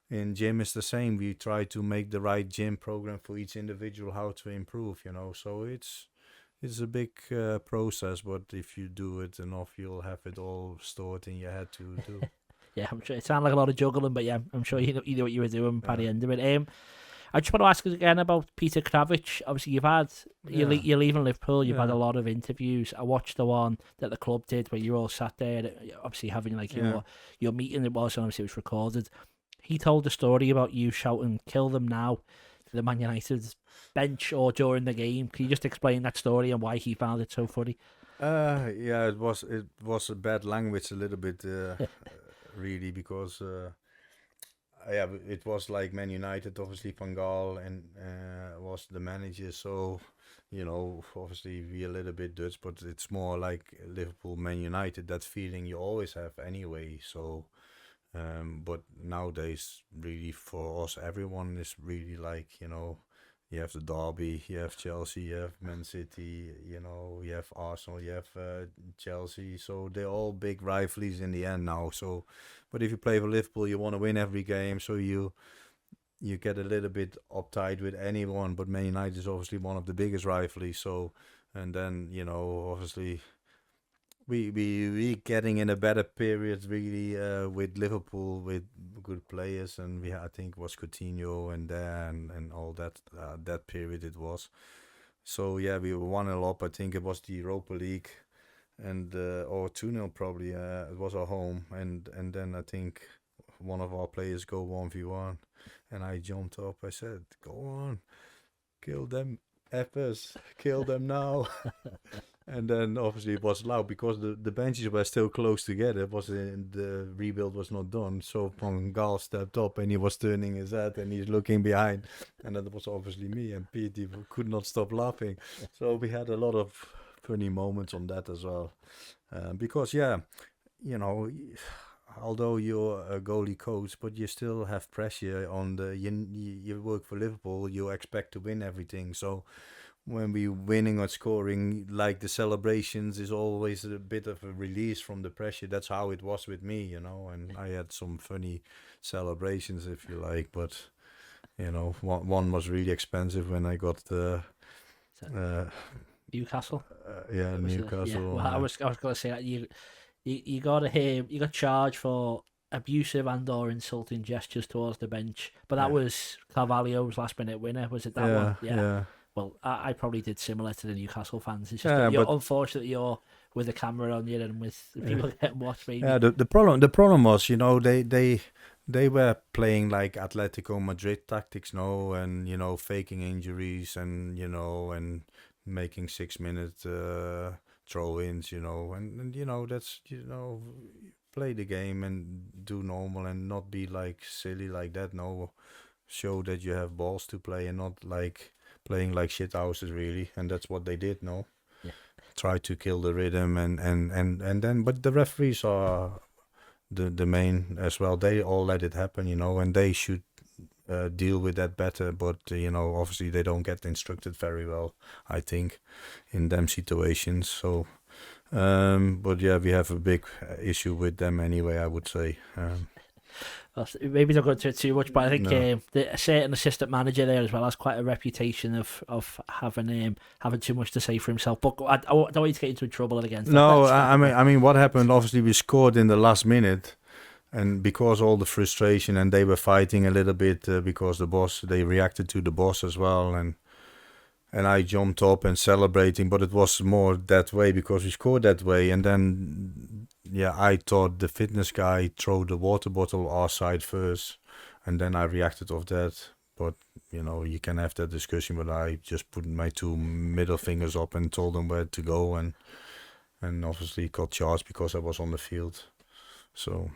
in gym it's the same. We try to make the right gym program for each individual, how to improve, you know. So it's a big process, but if you do it enough, you'll have it all stored in your head to do. Yeah, I'm sure it sounded like a lot of juggling, but yeah, I'm sure you know what you were doing by the end of it. I just want to ask you again about Peter Kravich. Obviously, you're leaving Liverpool. You've had a lot of interviews. I watched the one that the club did where you all sat there, obviously having like your meeting. It was, and obviously it was recorded. He told a story about you shouting "Kill them now" to the Man United bench or during the game. Can you just explain that story and why he found it so funny? Yeah, it was a bad language a little bit, really, because yeah, it was like Man United, obviously Van Gaal and was the manager. So, obviously we're a little bit Dutch, but it's more like Liverpool, Man United. That feeling you always have anyway. So, but nowadays, really for us, everyone is really like, you have the Derby, you have Chelsea, you have Man City, you have Arsenal, you have Chelsea. So they're all big rivalries in the end now. So, but if you play for Liverpool, you want to win every game. So you get a little bit uptight with anyone. But Man United is obviously one of the biggest rivalries. So, and then obviously we getting in a better period really with Liverpool with good players, and I think it was Coutinho and all that period it was. So yeah, we were 1-0 up. I think it was the Europa League, and or 2-0 probably. It was our home, and then I think one of our players go 1v1, and I jumped up. I said, "Go on, kill them effers, kill them now." And then obviously it was loud because the benches were still close together. It was the rebuild was not done. So Van Gaal stepped up and he was turning his head and he's looking behind. And that was obviously me and Pete. He could not stop laughing. So we had a lot of funny moments on that as well. Because although you're a goalie coach, but you still have pressure on you work for Liverpool, you expect to win everything. So when we winning or scoring, like the celebrations is always a bit of a release from the pressure. That's how it was with me, and I had some funny celebrations, if you like, but one was really expensive when I got the Newcastle. Newcastle. I was going to say that you got charged for abusive and/or insulting gestures towards the bench, but that was Carvalho's last-minute winner. Was it that one? Yeah. Well, I probably did similar to the Newcastle fans. It's just that you're unfortunate you're with the camera on you and with people getting watched. Maybe. Yeah, the problem was, they were playing like Atletico Madrid tactics, and faking injuries, and and making 6-minute throw-ins, and that's play the game and do normal and not be like silly like that. No, show that you have balls to play and not like playing like shit houses really, and that's what they did. Try to kill the rhythm and then, but the referees are the main as well. They all let it happen, and they should deal with that better. But obviously they don't get instructed very well, I think, in them situations. So, but yeah, we have a big issue with them anyway, I would say. Maybe not going to it too much, but I think a certain assistant manager there as well has quite a reputation of having too much to say for himself. But I don't want you to get into trouble again. No, I mean, what happened? Obviously, we scored in the last minute, and because all the frustration, and they were fighting a little bit because they reacted to the boss as well, and I jumped up and celebrating, but it was more that way because we scored that way, and then. Yeah, I thought the fitness guy threw the water bottle our side first, and then I reacted off that. But you can have that discussion, but I just put my 2 middle fingers up and told them where to go, and obviously got charged because I was on the field. So,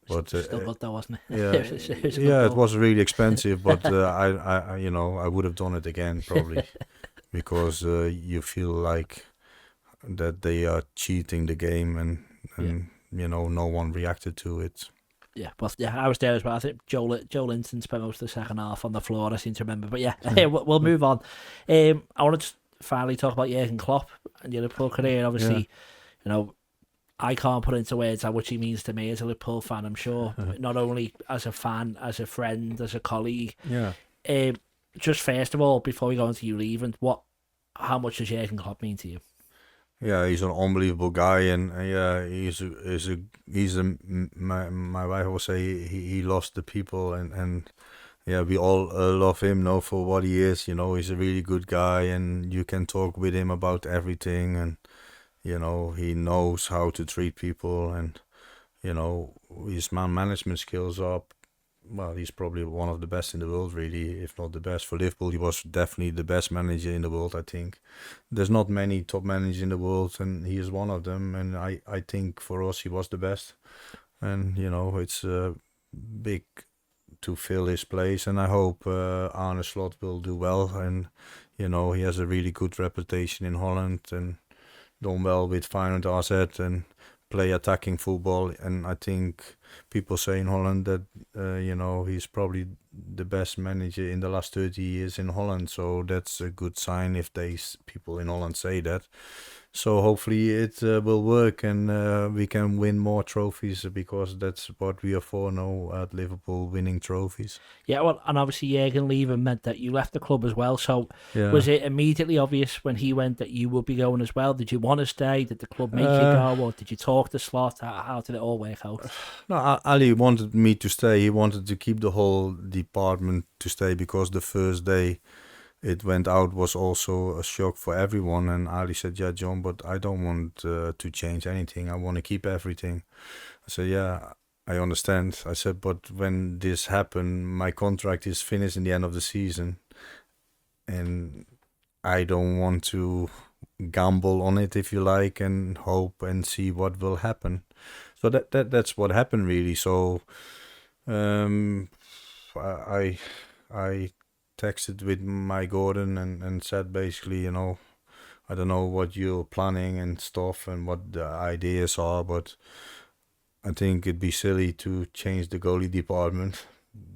but still good though, wasn't it? Yeah, it was really expensive, but I would have done it again probably because you feel like that they are cheating the game and no one reacted to it. Yeah, well, I was there as well. I think Joe Linton spent most of the second half on the floor, I seem to remember. But yeah, we'll move on. I want to just finally talk about Jurgen Klopp and your Liverpool career. Obviously, I can't put into words how much he means to me as a Liverpool fan, I'm sure. Not only as a fan, as a friend, as a colleague. Yeah. Just first of all, before we go into you leaving, how much does Jurgen Klopp mean to you? Yeah, he's an unbelievable guy, and my wife will say he loves the people, and yeah, we all love him, for what he is. He's a really good guy, and you can talk with him about everything, and he knows how to treat people, and his man management skills are. Well, he's probably one of the best in the world, really, if not the best. For Liverpool, he was definitely the best manager in the world, I think. There's not many top managers in the world, and he is one of them. And I think for us, he was the best. And, it's a big to fill his place, and I hope Arne Slot will do well. And he has a really good reputation in Holland and done well with Feyenoord AZ and play attacking football. And I think people say in Holland that he's probably the best manager in the last 30 years in Holland. So that's a good sign if people in Holland say that. So hopefully it will work and we can win more trophies, because that's what we are for now at Liverpool, winning trophies. Yeah, well, and obviously Jurgen leaving meant that you left the club as well. So Yeah. was it immediately obvious when he went that you would be going as well? Did you want to stay? Did the club make you go? Or did you talk to Slot? How did it all work out? No, Ali wanted me to stay. He wanted to keep the whole department to stay, because the first day it went out was also a shock for everyone. And Ali said, yeah, John, but I don't want to change anything. I want to keep everything. I said, yeah, I understand. I said, but when this happened, my contract is finished in the end of the season. And I don't want to gamble on it, if you like, and hope and see what will happen. So that's what happened, really. So I texted with my Gordon and said basically, I don't know what you're planning and stuff and what the ideas are, but I think it'd be silly to change the goalie department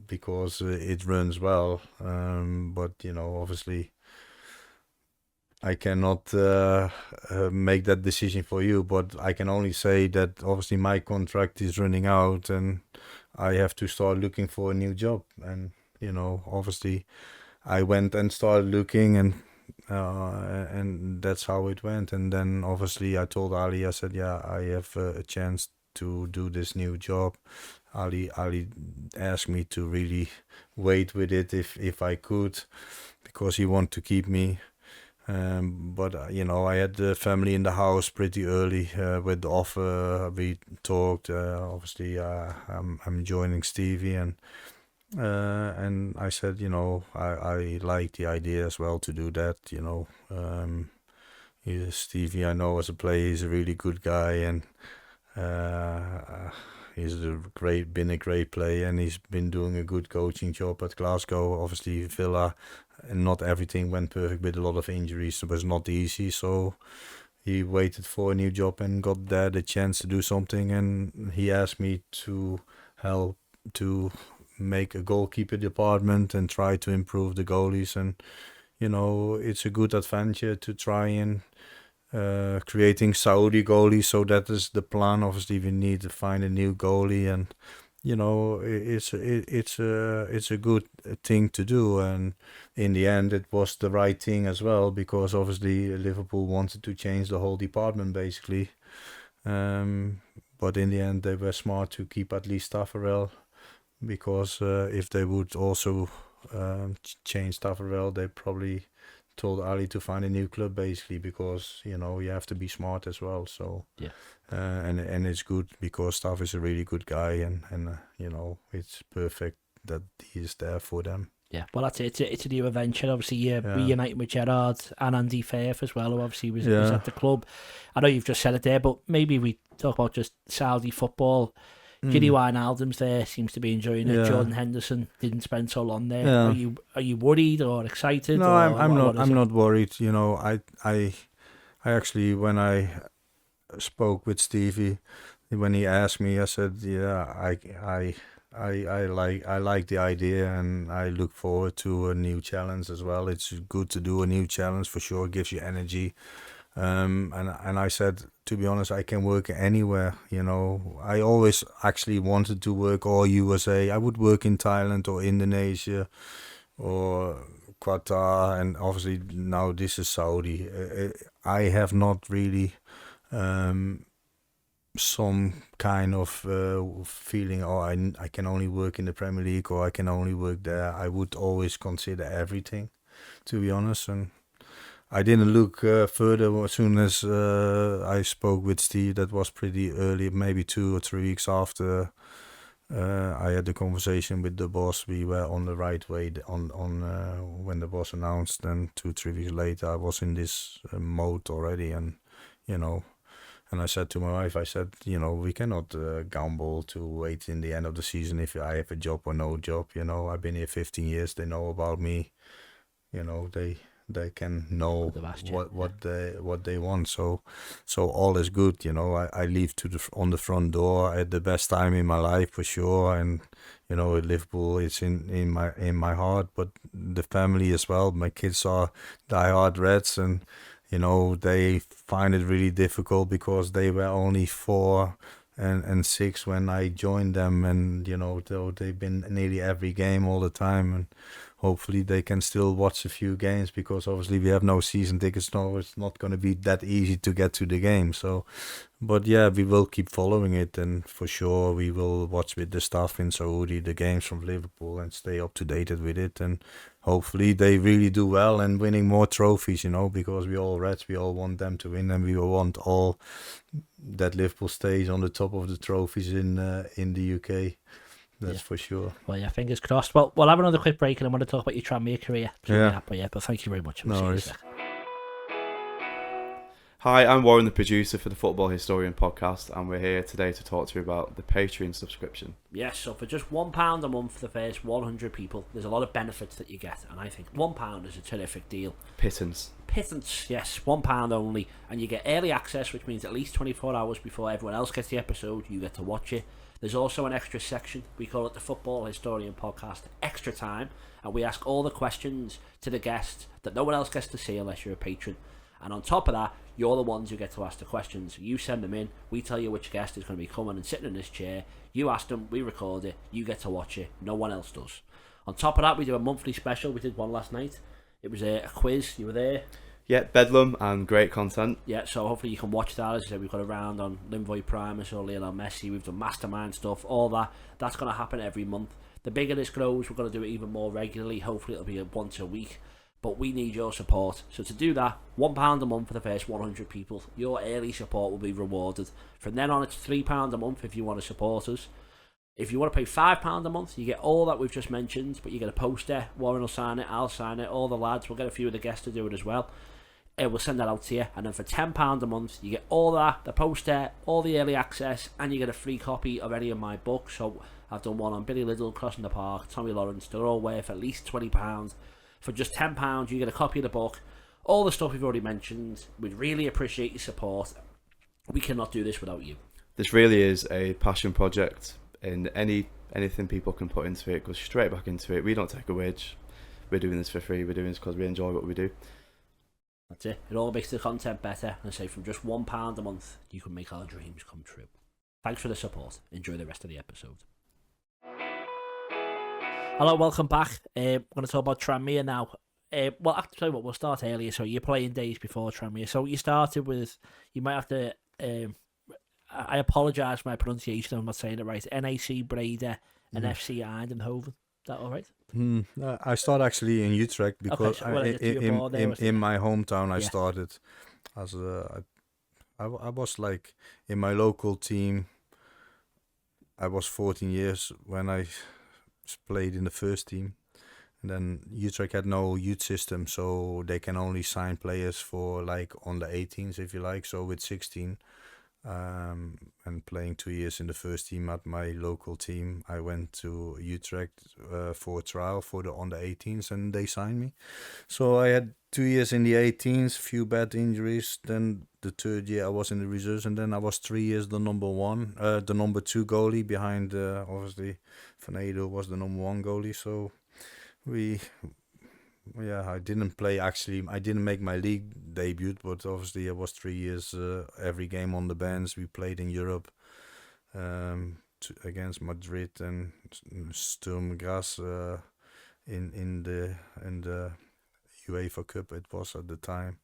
because it runs well. But obviously I cannot make that decision for you, but I can only say that obviously my contract is running out and I have to start looking for a new job. And obviously I went and started looking, and that's how it went. And then obviously I told Ali, I said, yeah, I have a chance to do this new job. Ali asked me to really wait with it if I could, because he wanted to keep me. But I had the family in the house pretty early with the offer. We talked. Obviously, I'm joining Stevie, and I said, I like the idea as well to do that. Stevie, I know as a player, he's a really good guy, and he's been a great player, and he's been doing a good coaching job at Glasgow. Obviously, Villa, and not everything went perfect with a lot of injuries. It was not easy, so he waited for a new job and got there the chance to do something. And he asked me to help to make a goalkeeper department and try to improve the goalies. And it's a good adventure to try and creating Saudi goalies. So that is the plan. Obviously, we need to find a new goalie, and it's a good thing to do. And in the end, it was the right thing as well, because obviously Liverpool wanted to change the whole department basically. But in the end, they were smart to keep at least Taffarel, because if they would also change Taffarel, they probably told Ali to find a new club basically, because you have to be smart as well. So yeah, and it's good because Staff is a really good guy, and it's perfect that he's there for them. Yeah, well, that's it. It's a new adventure. Obviously, you're reuniting with Gerrard and Andy Fairth as well, who obviously was at the club. I know you've just said it there, but maybe we talk about just Saudi football. Gini Wijnaldum's there, seems to be enjoying it. Jordan Henderson didn't spend so long there. Yeah. Are you worried or excited? No, I'm not. I'm not worried. I actually, when I spoke with Stevie, when he asked me, I said, yeah, I like the idea, and I look forward to a new challenge as well. It's good to do a new challenge for sure. It gives you energy. And I said, to be honest, I can work anywhere. I always actually wanted to work all USA. I would work in Thailand or Indonesia or Qatar, and obviously now this is Saudi. I have not really some kind of feeling, I can only work in the Premier League or I can only work there. I would always consider everything, to be honest. And I didn't look further as soon as I spoke with Steve. That was pretty early, maybe 2 or 3 weeks after I had the conversation with the boss. We were on the right way on when the boss announced. And 2 or 3 weeks later, I was in this mode already, and And I said to my wife, I said, we cannot gamble to wait in the end of the season if I have a job or no job. I've been here 15 years. They know about me. They can know what they want. So all is good. I leave on the front door. I had the best time in my life for sure. And at Liverpool, it's in my heart. But the family as well. My kids are diehard Reds, and they find it really difficult because they were only 4 and 6 when I joined them, and they've been nearly every game all the time, and hopefully they can still watch a few games, because obviously we have no season tickets now. It's not going to be that easy to get to the game. So, but yeah, we will keep following it, and for sure we will watch with the staff in Saudi the games from Liverpool and stay up to date with it, and hopefully they really do well and winning more trophies, because we all Reds, we all want them to win, and we want all that Liverpool stays on the top of the trophies in the UK. That's for sure. Well, yeah, fingers crossed. Well, we'll have another quick break, and I want to talk about your Tranmere career. But thank you very much. No worries. Hi, I'm Warren, the producer for the Football Historian podcast, and we're here today to talk to you about the Patreon subscription. Yes, so for just £1 a month for the first 100 people, there's a lot of benefits that you get, and I think £1 is a terrific deal. Pittance, yes, £1 only, and you get early access, which means at least 24 hours before everyone else gets the episode, you get to watch it. There's also an extra section, we call it the Football Historian Podcast Extra Time, and we ask all the questions to the guests that no one else gets to see unless you're a patron. And on top of that, you're the ones who get to ask the questions. You send them in, we tell you which guest is going to be coming and sitting in this chair, you ask them, we record it, you get to watch it, no one else does. On top of that, we do a monthly special. We did one last night. It was a quiz, you were there. Yeah, bedlam and great content. Yeah, so hopefully you can watch that. As I said, we've got a round on Linvoy Primus or Lionel Messi. We've done mastermind stuff, all that. That's going to happen every month. The bigger this grows, we're going to do it even more regularly. Hopefully it'll be once a week. But we need your support. So to do that, £1 a month for the first 100 people. Your early support will be rewarded. From then on, it's £3 a month if you want to support us. If you want to pay £5 a month, you get all that we've just mentioned, but you get a poster. Warren will sign it, I'll sign it, all the lads. We'll get a few of the guests to do it as well. We'll send that out to you, and then for £10 a month you get all that, the poster, all the early access, and you get a free copy of any of my books. So I've done one on Billy Liddell, Crossing the Park, Tommy Lawrence. They're all worth at least £20. For just £10 you get a copy of the book, all the stuff we've already mentioned. We'd really appreciate your support. We cannot do this without you. This really is a passion project, and anything people can put into it goes straight back into it. We don't take a wage. We're doing this for free. We're doing this because we enjoy what we do. That's it. It all makes the content better. And I say from just £1 a month, you can make our dreams come true. Thanks for the support. Enjoy the rest of the episode. Hello, welcome back. We're going to talk about Tranmere now. Well, I'll tell you what, we'll start earlier. So you're playing days before Tranmere. So you started with, you might have to, I apologise for my pronunciation, I'm not saying it right, NAC Breda and FC Eindhoven. Is that all right? I started actually in Utrecht because in my hometown I started as I was like in my local team. I was 14 years when I played in the first team, and then Utrecht had no youth system, so they can only sign players for like on the 18s if you like. So with 16 and playing 2 years in the first team at my local team, I went to Utrecht for a trial for the under 18s, and they signed me. So I had 2 years in the 18s, few bad injuries. Then the third year I was in the reserves, and then I was 3 years the number 2 goalie behind obviously Van Edo was the number 1 goalie. So I didn't play actually. I didn't make my league debut, but obviously I was 3 years every game on the bench. We played in Europe against Madrid and Sturm Graz in the UEFA Cup. It was at the time.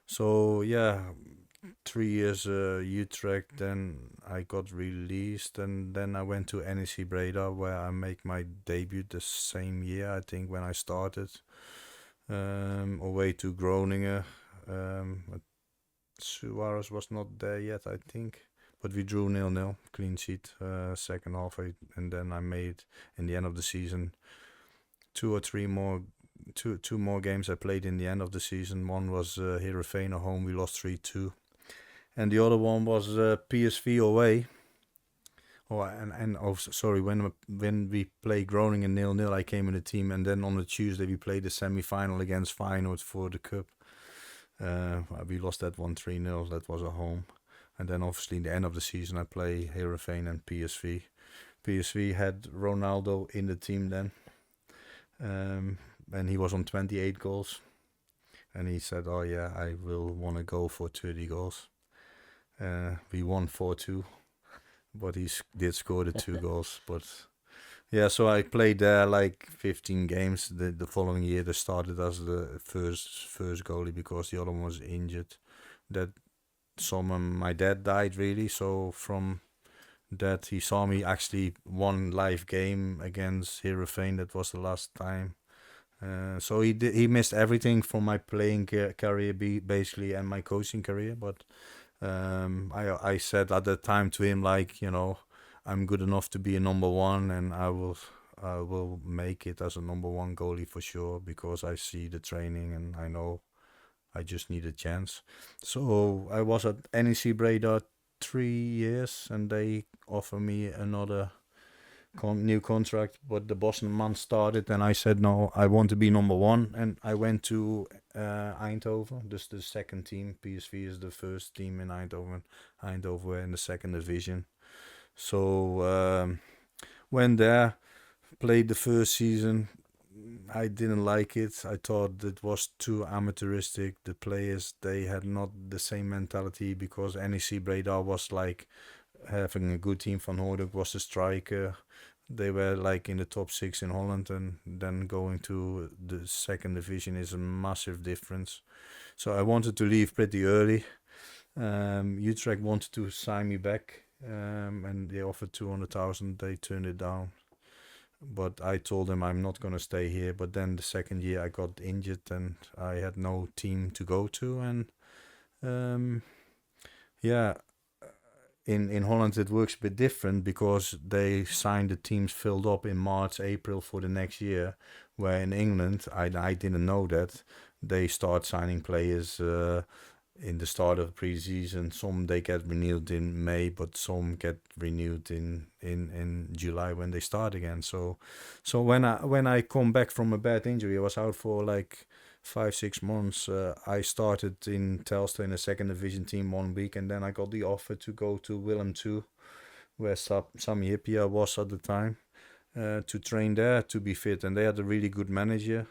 So yeah, 3 years Utrecht. Then I got released, and then I went to NEC Breda, where I make my debut the same year, I think, when I started. Away to Groningen. Suarez was not there yet, I think, but we drew 0-0, clean sheet, second half, and then I made in the end of the season two more games I played in the end of the season. One was Heerenveen at home, we lost 3-2, and the other one was PSV away. Sorry, when we played Groningen 0-0, I came in the team, and then on the Tuesday we played the semi-final against Feyenoord for the cup. We lost that one 3-0. That was at home, and then obviously in the end of the season I play Heerenveen and PSV. PSV had Ronaldo in the team then, and he was on 28 goals, and he said, "Oh yeah, I will want to go for 30 goals." We won 4-2. But he did score the 2 goals. But yeah, so I played there like 15 games. The following year, they started as the first goalie because the other one was injured. That summer, my dad died really. So from that, he saw me actually one live game against Heerenveen. That was the last time. So he missed everything from my playing career, basically, and my coaching career. But I said at the time to him, like, you know, I'm good enough to be a number one, and I will make it as a number one goalie for sure, because I see the training and I know I just need a chance. So I was at NEC Breda 3 years, and they offered me another new contract, but the Boston month started, and I said no, I want to be number one, and I went to Eindhoven, just the second team. PSV is the first team in Eindhoven. Eindhoven were in the second division. So went there, played the first season. I didn't like it. I thought it was too amateuristic. The players, they had not the same mentality, because NEC Breda was like having a good team. Van Hoordijk was the striker. They were like in the top 6 in Holland, and then going to the second division is a massive difference. So I wanted to leave pretty early. Utrecht wanted to sign me back, and they offered 200,000. They turned it down. But I told them I'm not going to stay here. But then the second year I got injured, and I had no team to go to. And yeah, in Holland it works a bit different, because they signed the teams filled up in March, April for the next year. Where in England, I didn't know that. They start signing players in the start of pre-season. Some they get renewed in May, but some get renewed in July when they start again. So when I come back from a bad injury, I was out for like 5-6 months. I started in Telstra in a second division team 1 week, and then I got the offer to go to Willem II, where Sami Hyypiä was at the time, to train there, to be fit. And they had a really good manager,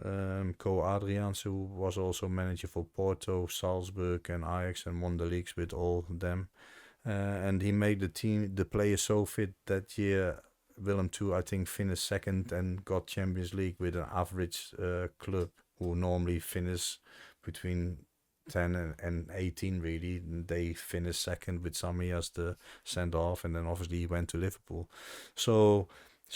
Co Adriaanse, who was also manager for Porto, Salzburg and Ajax, and won the leagues with all of them. And he made the players so fit that year. Willem II, I think, finished second and got Champions League with an average club who normally finish between 10 and 18 really. They finished second with Sami as the send-off, and then obviously he went to Liverpool. So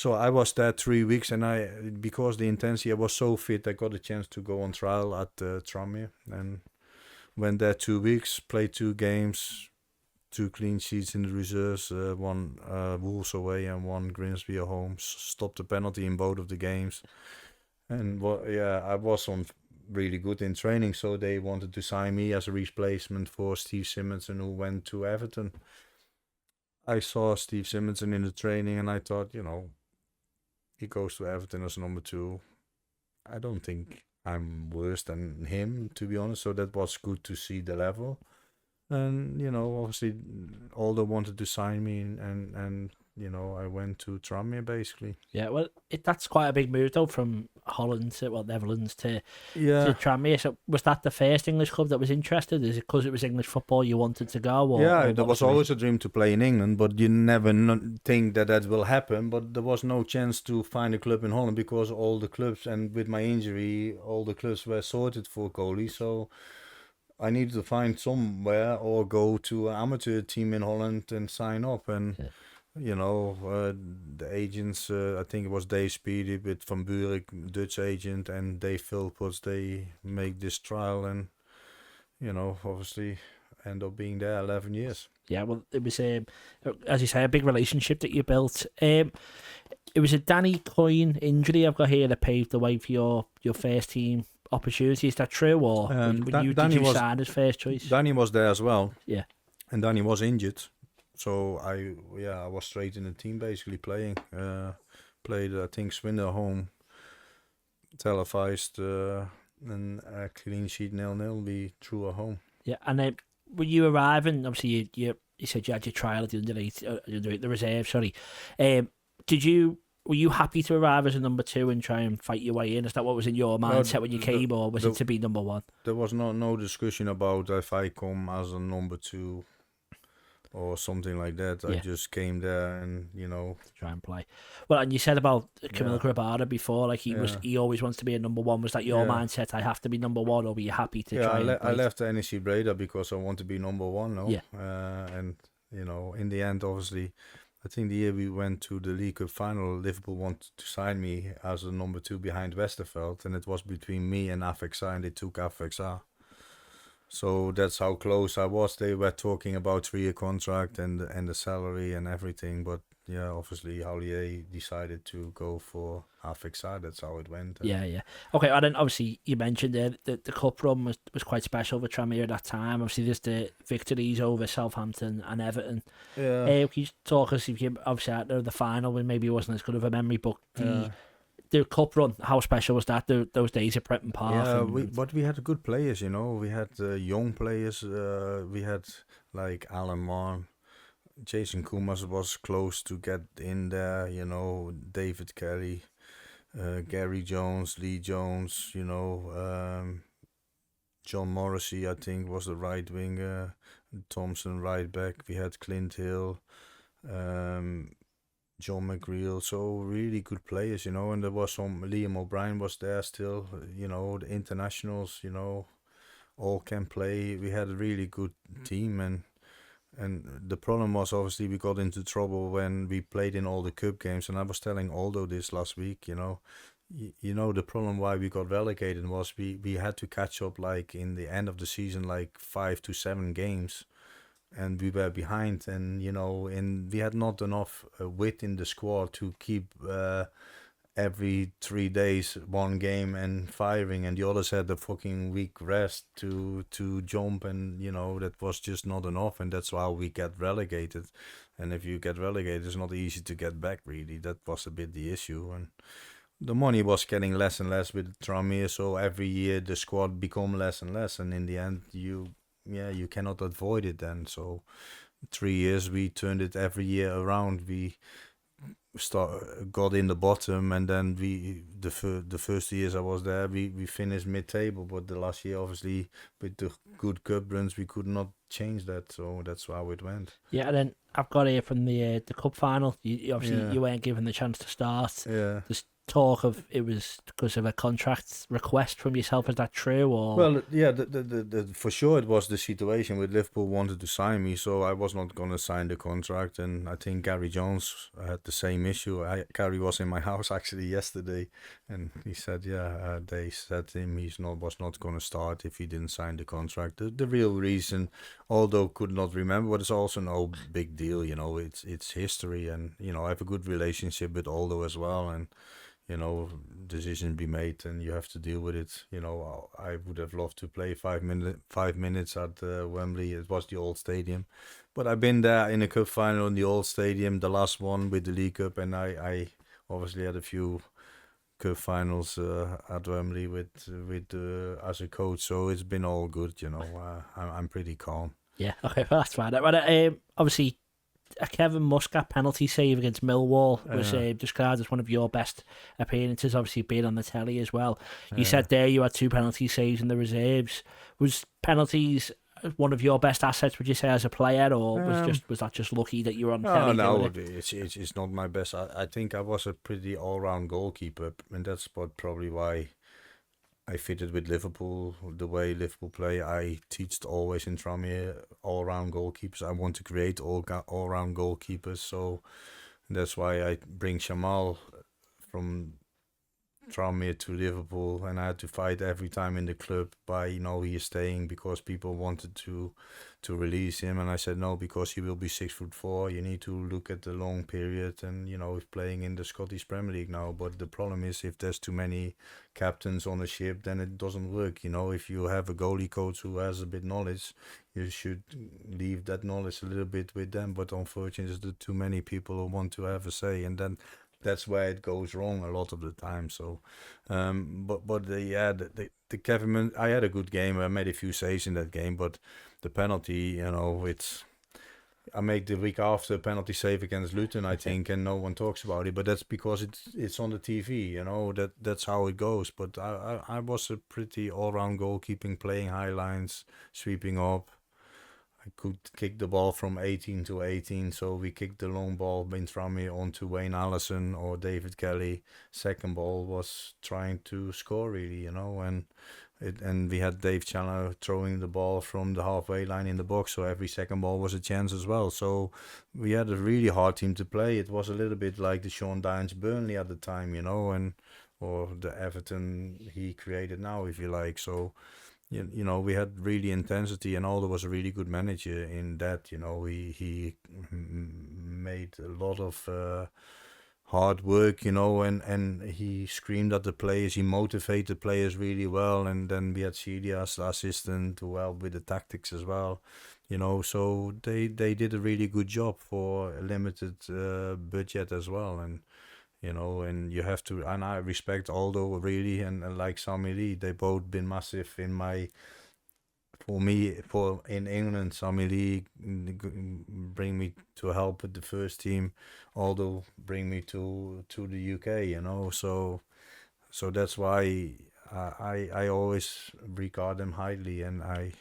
I was there 3 weeks, and because the intensity, I was so fit, I got a chance to go on trial at Tranmere, and went there 2 weeks, played 2 games, 2 clean sheets in the reserves, 1 Wolves away and 1 Grimsby at home. Stopped the penalty in both of the games, and I was on really good in training. So they wanted to sign me as a replacement for Steve Simonsen, who went to Everton. I saw Steve Simonsen in the training, and I thought, you know, he goes to Everton as number 2. I don't think I'm worse than him, to be honest. So that was good to see the level. And, you know, obviously Aldo wanted to sign me, and you know, I went to Tranmere basically. Yeah, well, that's quite a big move though, from Holland to Netherlands to Tranmere. So was that the first English club that was interested? Is it because it was English football you wanted to go? Or there was always a dream to play in England, but you never think that will happen. But there was no chance to find a club in Holland, because all the clubs, and with my injury, all the clubs were sorted for goalie. So I needed to find somewhere or go to an amateur team in Holland and sign up. And you know, the agents, I think it was Dave Speedy with Van Buurik, Dutch agent, and Dave Philpotts, they make this trial, and you know, obviously end up being there 11 years. Yeah, well, it was, as you say, a big relationship that you built. It was a Danny Coyne injury I've got here that paved the way for your first team opportunity. Is that true, or did you sign as first choice? Danny was there as well. Yeah, and Danny was injured, so I was straight in the team basically playing. Played I think Swindon home, televised, and clean sheet 0-0. We drew at home. Yeah, and then when you arriving, obviously you said you had your trial at the the reserve. Sorry, were you happy to arrive as a number 2 and try and fight your way in? Is that what was in your mindset when you came, or was it to be number 1? There was no discussion about if I come as a number 2 or something like that. Yeah. I just came there and try and play. Well, and you said about Camille Grabada before, like he always wants to be a number 1. Was that your mindset? I have to be number 1, or were you happy to try? I left NEC Breda because I want to be number 1. No, and in the end, obviously, I think the year we went to the League Cup final, Liverpool wanted to sign me as a number 2 behind Westerveld, and it was between me and Afexa, and they took Afexa. So that's how close I was. They were talking about 3-year contract and the salary and everything, but obviously Haulier decided to go for Afexa. That's how it went. Yeah. Okay, and then obviously you mentioned there that the cup run was quite special for Tranmere at that time. Obviously there's the victories over Southampton and Everton. Yeah. Can you talk us, if you obviously at the final, when maybe it wasn't as good of a memory, but the cup run, how special was that? Those days at Prenton Park? Yeah, but we had good players. We had young players. We had like Alan Marn. Jason Kumas was close to get in there, David Kelly, Gary Jones, Lee Jones, John Morrissey, I think, was the right winger, Thompson right back. We had Clint Hill, John McGreal, so really good players, and there was some, Liam O'Brien was there still, the internationals, all can play. We had a really good team, and the problem was, obviously, we got into trouble when we played in all the cup games. And I was telling Aldo this last week, the problem why we got relegated was we had to catch up, like, in the end of the season, like 5 to 7 games. And we were behind. And, and we had not enough width in the squad to keep every 3 days 1 game and firing, and the others had the fucking week rest to jump, and that was just not enough, and that's how we get relegated. And if you get relegated, it's not easy to get back, really. That was a bit the issue, and the money was getting less and less with Tranmere, so every year the squad become less and less, and in the end you cannot avoid it then. So 3 years we turned it every year around. We got in the bottom, and then the first years I was there, we finished mid-table, but the last year, obviously, with the good cup runs, we could not change that, so that's how it went. Yeah, and then I've got here from the cup final, you weren't given the chance to start. Yeah. There's talk of it was because of a contract request from yourself. Is that true? Or well, yeah, the for sure it was the situation with Liverpool wanted to sign me, so I was not going to sign the contract, and I think Gary Jones had the same issue. Gary was in my house actually yesterday, and he said, they said to him was not going to start if he didn't sign the contract. The real reason, although could not remember, but it's also no big deal. It's history, and I have a good relationship with Aldo as well, and decision be made, and you have to deal with it. I would have loved to play 5 minutes at Wembley. It was the old stadium, but I've been there in a cup final in the old stadium, the last one with the League Cup, and I obviously had a few cup finals at Wembley with as a coach, so it's been all good. I'm pretty calm. Yeah, okay, well, that's fine. But obviously, a Kevin Muscat penalty save against Millwall was described as one of your best appearances, obviously being on the telly as well. You said there you had 2 penalty saves in the reserves. Was penalties one of your best assets, would you say, as a player, or was that just lucky that you were on telly? No, it's not my best. I think I was a pretty all-round goalkeeper, and that's probably why I fitted with Liverpool, the way Liverpool play. I teached always in Tranmere all-round goalkeepers. I want to create all-round goalkeepers, so that's why I bring Shamal from Tranmere to Liverpool, and I had to fight every time in the club by, he is staying, because people wanted to release him, and I said no, because he will be 6'4". You need to look at the long period, and he's playing in the Scottish Premier League now. But the problem is, if there's too many captains on a ship, then it doesn't work. If you have a goalie coach who has a bit knowledge, you should leave that knowledge a little bit with them. But unfortunately, there's too many people who want to have a say, and then that's where it goes wrong a lot of the time. So, the Kevin, I had a good game. I made a few saves in that game, but the penalty, I make the week after a penalty save against Luton, I think, and no one talks about it. But that's because it's on the TV, that's how it goes. But I was a pretty all-round goalkeeping, playing high lines, sweeping up. I could kick the ball from 18 to 18, so we kicked the long ball in Tranmere onto Wayne Alisson or David Kelly. Second ball was trying to score, really, and we had Dave Chandler throwing the ball from the halfway line in the box, so every second ball was a chance as well. So we had a really hard team to play. It was a little bit like the Sean Dyche Burnley at the time, or the Everton he created now, if you like. So we had really intensity, and Aldo was a really good manager in that. He made a lot of hard work, and he screamed at the players. He motivated players really well, and then we had Celia as the assistant to help with the tactics as well. So they did a really good job for a limited budget as well, and and you have to, and I respect Aldo really, and like Sammy Lee, they both been massive in in England. Sammy Lee bring me to help with the first team, Aldo bring me to the UK, so that's why I always regard them highly, and I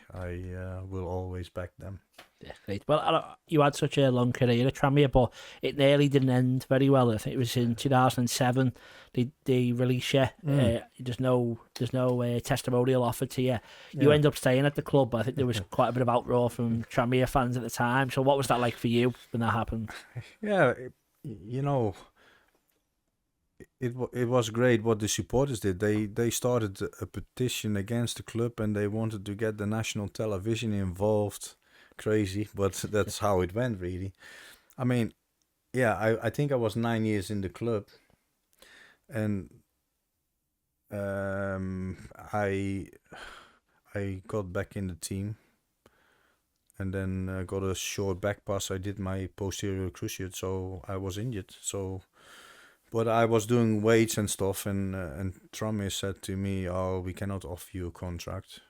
will always back them. Yeah, great. Well, you had such a long career at Tranmere, but it nearly didn't end very well. I think it was in 2007 they released you. There's no testimonial offered to you. You end up staying at the club. I think there was quite a bit of outroar from Tranmere fans at the time. So what was that like for you when that happened? Yeah, It was great what the supporters did. They started a petition against the club, and they wanted to get the national television involved. Crazy, but that's how it went, really. I mean, I think I was 9 years in the club, and I got back in the team, and then got a short back pass. I did my posterior cruciate, so I was injured. So. But I was doing weights and stuff, and Tranmere said to me, "Oh, we cannot offer you a contract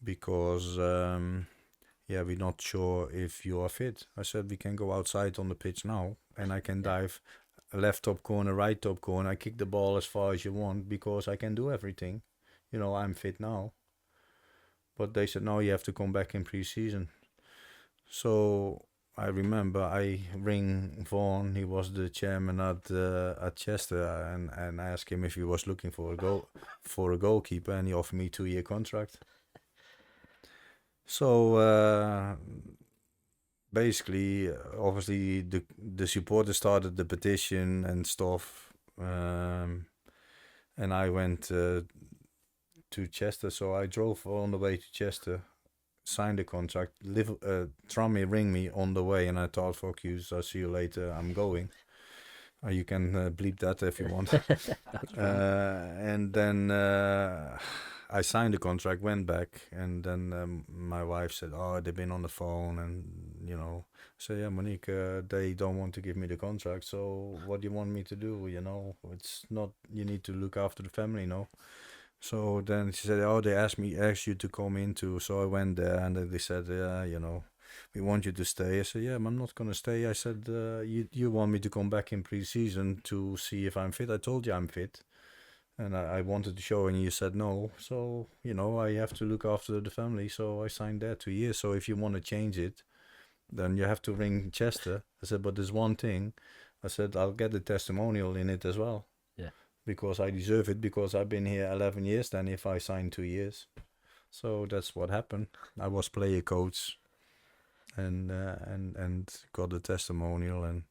because, we're not sure if you are fit." I said, "We can go outside on the pitch now, and I can dive left top corner, right top corner. I kick the ball as far as you want because I can do everything. I'm fit now." But they said, "No, you have to come back in pre-season." So I remember I ring Vaughan. He was the chairman at Chester, and I asked him if he was looking for a goalkeeper, and he offered me 2-year contract. So basically, obviously the supporters started the petition and stuff, and I went to Chester. So I drove on the way to Chester, signed the contract. Tranmere ring me on the way, and I thought, "Fuck you, I'll see you later, I'm going." You can bleep that if you want. And then I signed the contract, went back, and then my wife said, "Oh, they've been on the phone," and I said, "Yeah, Monique, they don't want to give me the contract, so what do you want me to do? It's not, you need to look after the family, no?" So then she said, "Oh, they asked you to come in too." So I went there, and then they said, "Yeah, we want you to stay." I said, "Yeah, I'm not going to stay." I said, you want me to come back in pre-season to see if I'm fit? I told you I'm fit. And I wanted to show, and you said no. So, I have to look after the family. So I signed there 2 years. So if you want to change it, then you have to ring Chester. I said, "But there's one thing." I said, "I'll get the testimonial in it as well." Yeah. Because I deserve it, because I've been here 11 years then if I signed 2 years. So that's what happened. I was player coach and got the testimonial, and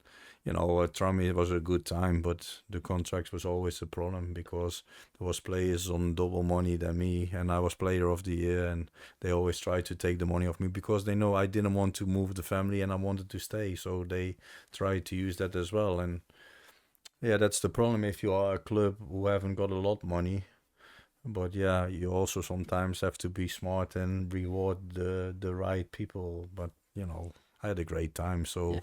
Tranmere was a good time, but the contracts was always a problem because there was players on double money than me, and I was player of the year, and they always tried to take the money off me because they know I didn't want to move the family and I wanted to stay, so they tried to use that as well. And yeah, that's the problem if you are a club who haven't got a lot of money. But yeah, you also sometimes have to be smart and reward the right people. But I had a great time, so. Yeah.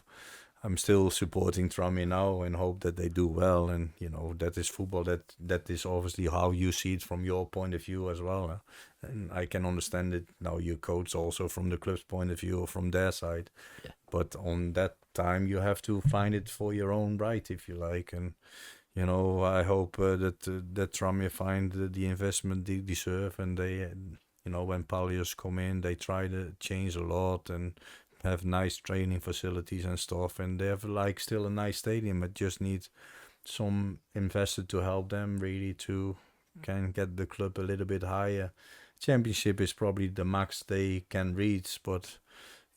I'm still supporting Tranmere now and hope that they do well. And, that is football. That is obviously how you see it from your point of view as well. And I can understand it now. You coach also from the club's point of view or from their side. Yeah. But on that time, you have to find it for your own right, if you like. And, I hope that Tranmere find the investment they deserve. And they, when Palios come in, they try to change a lot and have nice training facilities and stuff, and they have still a nice stadium. It just needs some investor to help them really to can get the club a little bit higher. Championship is probably the max they can reach, but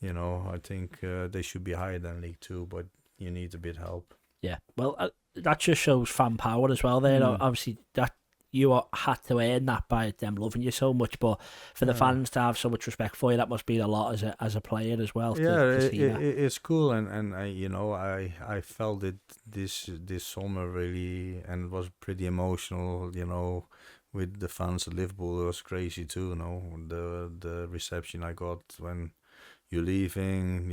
I think they should be higher than League 2, but you need a bit help. Yeah, well, that just shows fan power as well there. Obviously that you had to earn that by them loving you so much, but for the fans to have so much respect for you, that must be a lot as a player as well. It's cool, and I felt it this summer really, and it was pretty emotional. With the fans at Liverpool, it was crazy too. The reception I got when you're leaving.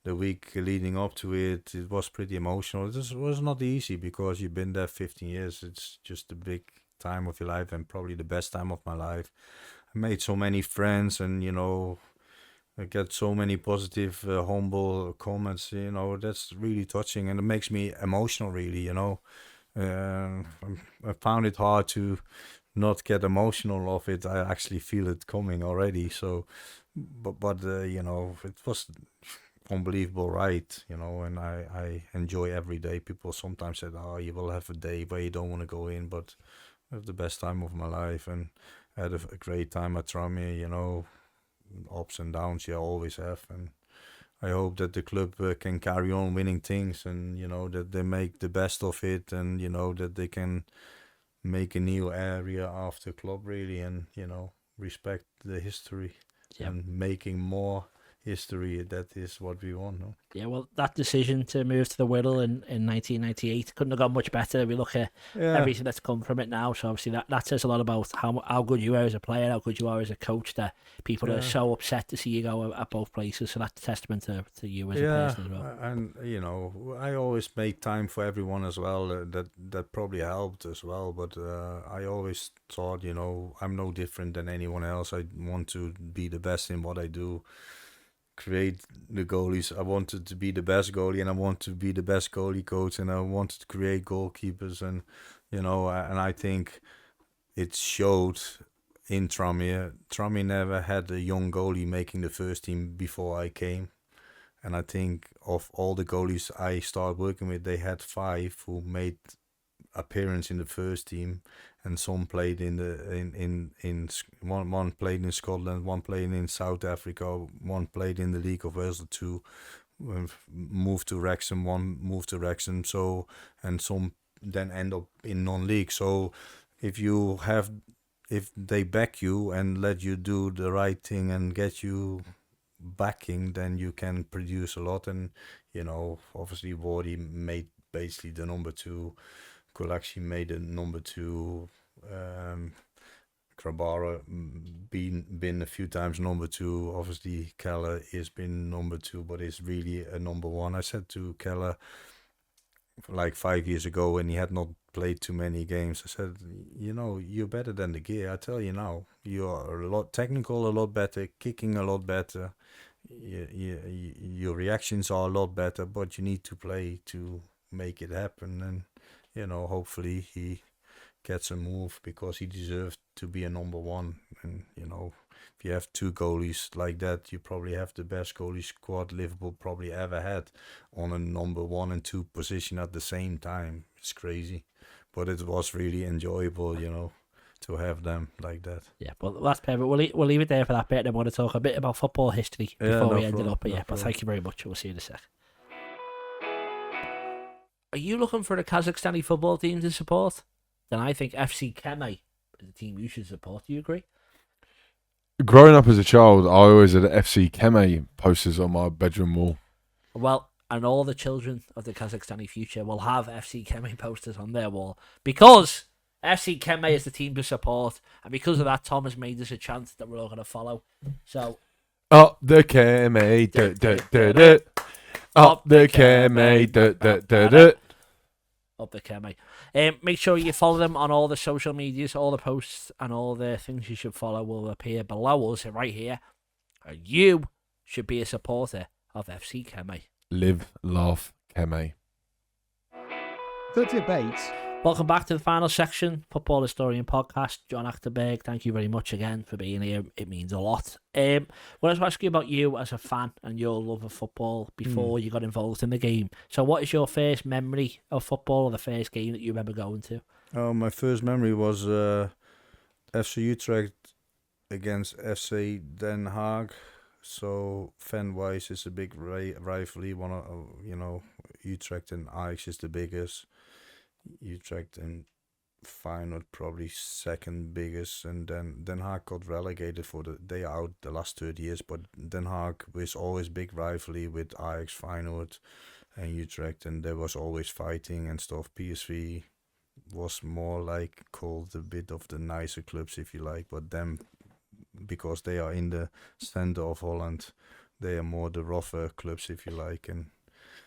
The week leading up to it was pretty emotional. It was not easy because you've been there 15 years. It's just a big time of your life and probably the best time of my life. I made so many friends and, I get so many positive, humble comments. That's really touching and it makes me emotional, really, I found it hard to not get emotional of it. I actually feel it coming already. So, but it was unbelievable, right? And I enjoy every day. People sometimes said, you will have a day where you don't want to go in, but I have the best time of my life and I had a great time at Tranmere. Ups and downs you always have, and I hope that the club can carry on winning things and that they make the best of it, and that they can make a new area after Klopp really, and respect the history and making more history. That is what we want, no? Yeah, well, that decision to move to the Whittle in 1998 couldn't have gone much better. We look at everything that's come from it now, so obviously that says a lot about how good you are as a player, how good you are as a coach, that people are so upset to see you go at both places, so that's a testament to you as a person as well. And I always make time for everyone as well. That probably helped as well, but I always thought, I'm no different than anyone else. I want to be the best in what I do. Create the goalies. I wanted to be the best goalie, and I want to be the best goalie coach, and I wanted to create goalkeepers, and and I think it showed in Tranmere. Tranmere never had a young goalie making the first team before I came, and I think of all the goalies I started working with, they had 5 who made appearance in the first team, and some played one played in Scotland, one played in South Africa, one played in the League of Wales, 2 moved to Wrexham, one moved to Wrexham, so, and some then end up in non-league. So if they back you and let you do the right thing and get you backing, then you can produce a lot. And obviously Wardy made basically the number 2. Kulaxi made a number 2. Krabara been a few times number 2. Obviously Keller has been number 2, but is really a number 1. I said to Keller like 5 years ago when he had not played too many games, I said, you're better than the gear. I tell you now, you are a lot technical, a lot better, kicking a lot better. Your reactions are a lot better, but you need to play to make it happen. And hopefully he gets a move because he deserves to be a number 1. And if you have 2 goalies like that, you probably have the best goalie squad Liverpool probably ever had on a number 1 and 2 position at the same time. It's crazy, but it was really enjoyable, to have them like that. Yeah, well, that's perfect. We'll leave it there for that bit, and I want to talk a bit about football history before we ended up. But thank you very much. We'll see you in a sec. are you looking for a Kazakhstani football team to support? Then I think FC Kemay is the team you should support. Do you agree? Growing up as a child, I always had FC Kemay posters on my bedroom wall. Well, and all the children of the Kazakhstani future will have FC Kemay posters on their wall because FC Kemay is the team to support, and because of that, Tom has made us a chant that we're all going to follow. So, up the Kemay, up the Kemay, up the Kemay. Make sure you follow them on all the social medias. All the posts and all the things you should follow will appear below us right here. And you should be a supporter of FC Kemay. Live, laugh, Kemay. The debate. Welcome back to the final section, Football Historian Podcast. John Achterberg, thank you very much again for being here. It means a lot. I wanted to ask you about you as a fan and your love of football before you got involved in the game. So what is your first memory of football or the first game that you remember going to? Oh, my first memory was FC Utrecht against FC Den Haag. So fan-wise, it's a big rivalry. Utrecht and Ajax is the biggest. Utrecht and Feyenoord probably second biggest, and then Den Haag got relegated for they out the last 30 years. But Den Haag was always big rivalry with Ajax, Feyenoord, and Utrecht, and there was always fighting and stuff. PSV was more like called a bit of the nicer clubs, if you like, but them, because they are in the center of Holland, they are more the rougher clubs, if you like. And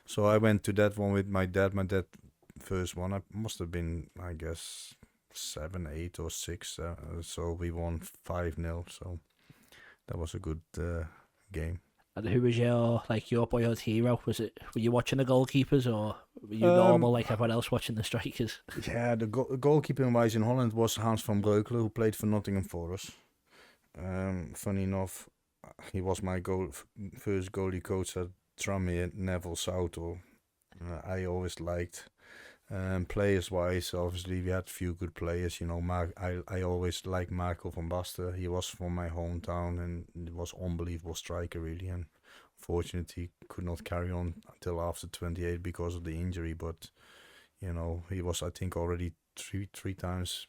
so I went to that one with my dad. My dad first one, I must have been, I guess, 7, 8 or 6. So we won 5-0. So that was a good game. And who was your boyhood hero? Were you watching the goalkeepers, or were you normal like everyone else watching the strikers? Yeah, the goalkeeping wise in Holland was Hans van Breukelen, who played for Nottingham Forest. Funny enough, he was my first goalie coach at Tranmere, Neville Southall. I always liked. Players wise, obviously we had a few good players. I always liked Marco van Basten. He was from my hometown and it was unbelievable striker really. And fortunately, could not carry on until after 28 because of the injury. But he was, I think, already three times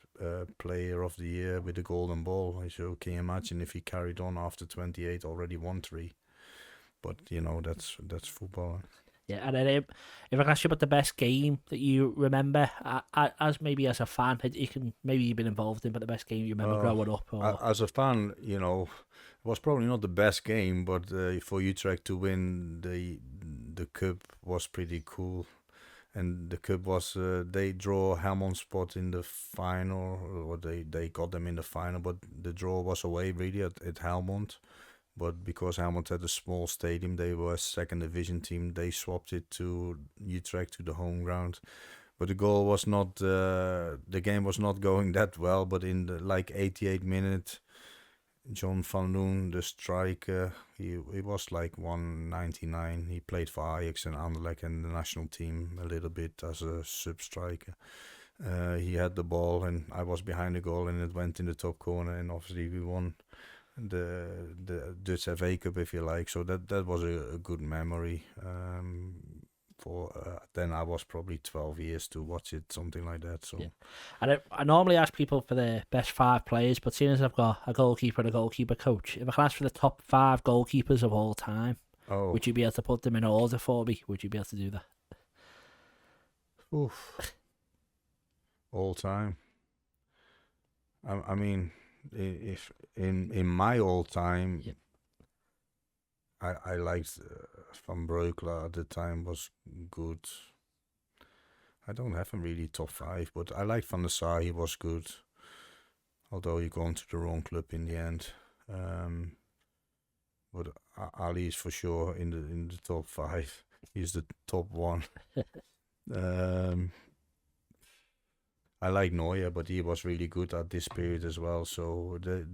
Player of the Year with the Golden Ball. So can you imagine if he carried on after 28, already won 3? But that's football. Yeah, and then if I can ask you about the best game that you remember, as a fan, you've been involved in, but the best game you remember growing up? Or... As a fan, it was probably not the best game, but for Utrecht to win the cup was pretty cool. And the cup was, they draw Helmond Spot in the final, or they got them in the final, but the draw was away really at Helmond. But because Helmond had a small stadium, they were a second division team. They swapped it to Utrecht, to the home ground. But the goal was not, the game was not going that well. But in the 88 minute, John van Loon, the striker, he was 199. He played for Ajax and Anderlecht and the national team a little bit as a sub striker. He had the ball and I was behind the goal and it went in the top corner, and obviously we won the Dutch FA Cup, if you like. So that was a good memory. Then I was probably 12 years to watch it, something like that. So yeah. And I normally ask people for the best 5 players, but seeing as I've got a goalkeeper and a goalkeeper coach, if I can ask for the top 5 goalkeepers of all time, would you be able to put them in order for me? Would you be able to do that? Oof. All time. I mean, if in my all time, yep. I liked Van Breukelen at the time, was good. I don't have him really top 5, but I liked Van der Sar. He was good, although he gone to the wrong club in the end. But Ali is for sure in the top 5. He's the top 1. I like Neuer, but he was really good at this period as well. So the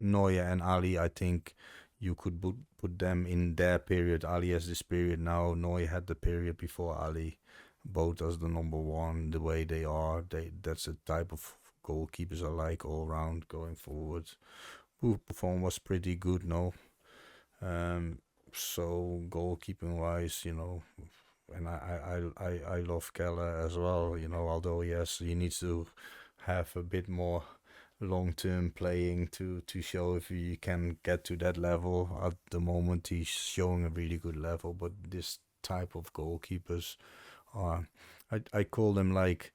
Neuer and Ali, I think you could put them in their period. Ali has this period now. Neuer had the period before Ali. Both as the number 1, the way they are. That's the type of goalkeepers I like all round going forward. Buffon was pretty good, no. So goalkeeping wise, and I love Keller as well. You know, although yes, he needs to have a bit more long-term playing to show if he can get to that level. At the moment, he's showing a really good level, but this type of goalkeepers are, I call them like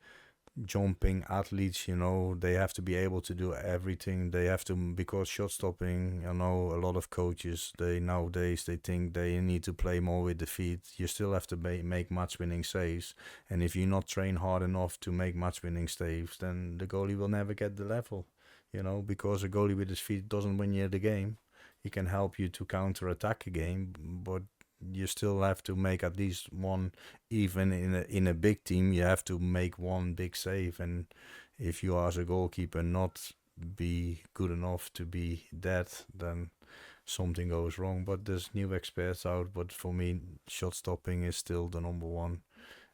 jumping athletes. You know, they have to be able to do everything. They have to, because shot stopping, you know, a lot of coaches, nowadays they think they need to play more with the feet. You still have to make match winning saves, and if you not train hard enough to make match winning saves, then the goalie will never get the level. You know, because a goalie with his feet doesn't win you the game. He can help you to counter attack a game, but you still have to make at least one. Even in a big team, you have to make one big save, and if you are as a goalkeeper not be good enough to be that, then something goes wrong. But there's new experts out, but for me, shot stopping is still the number one.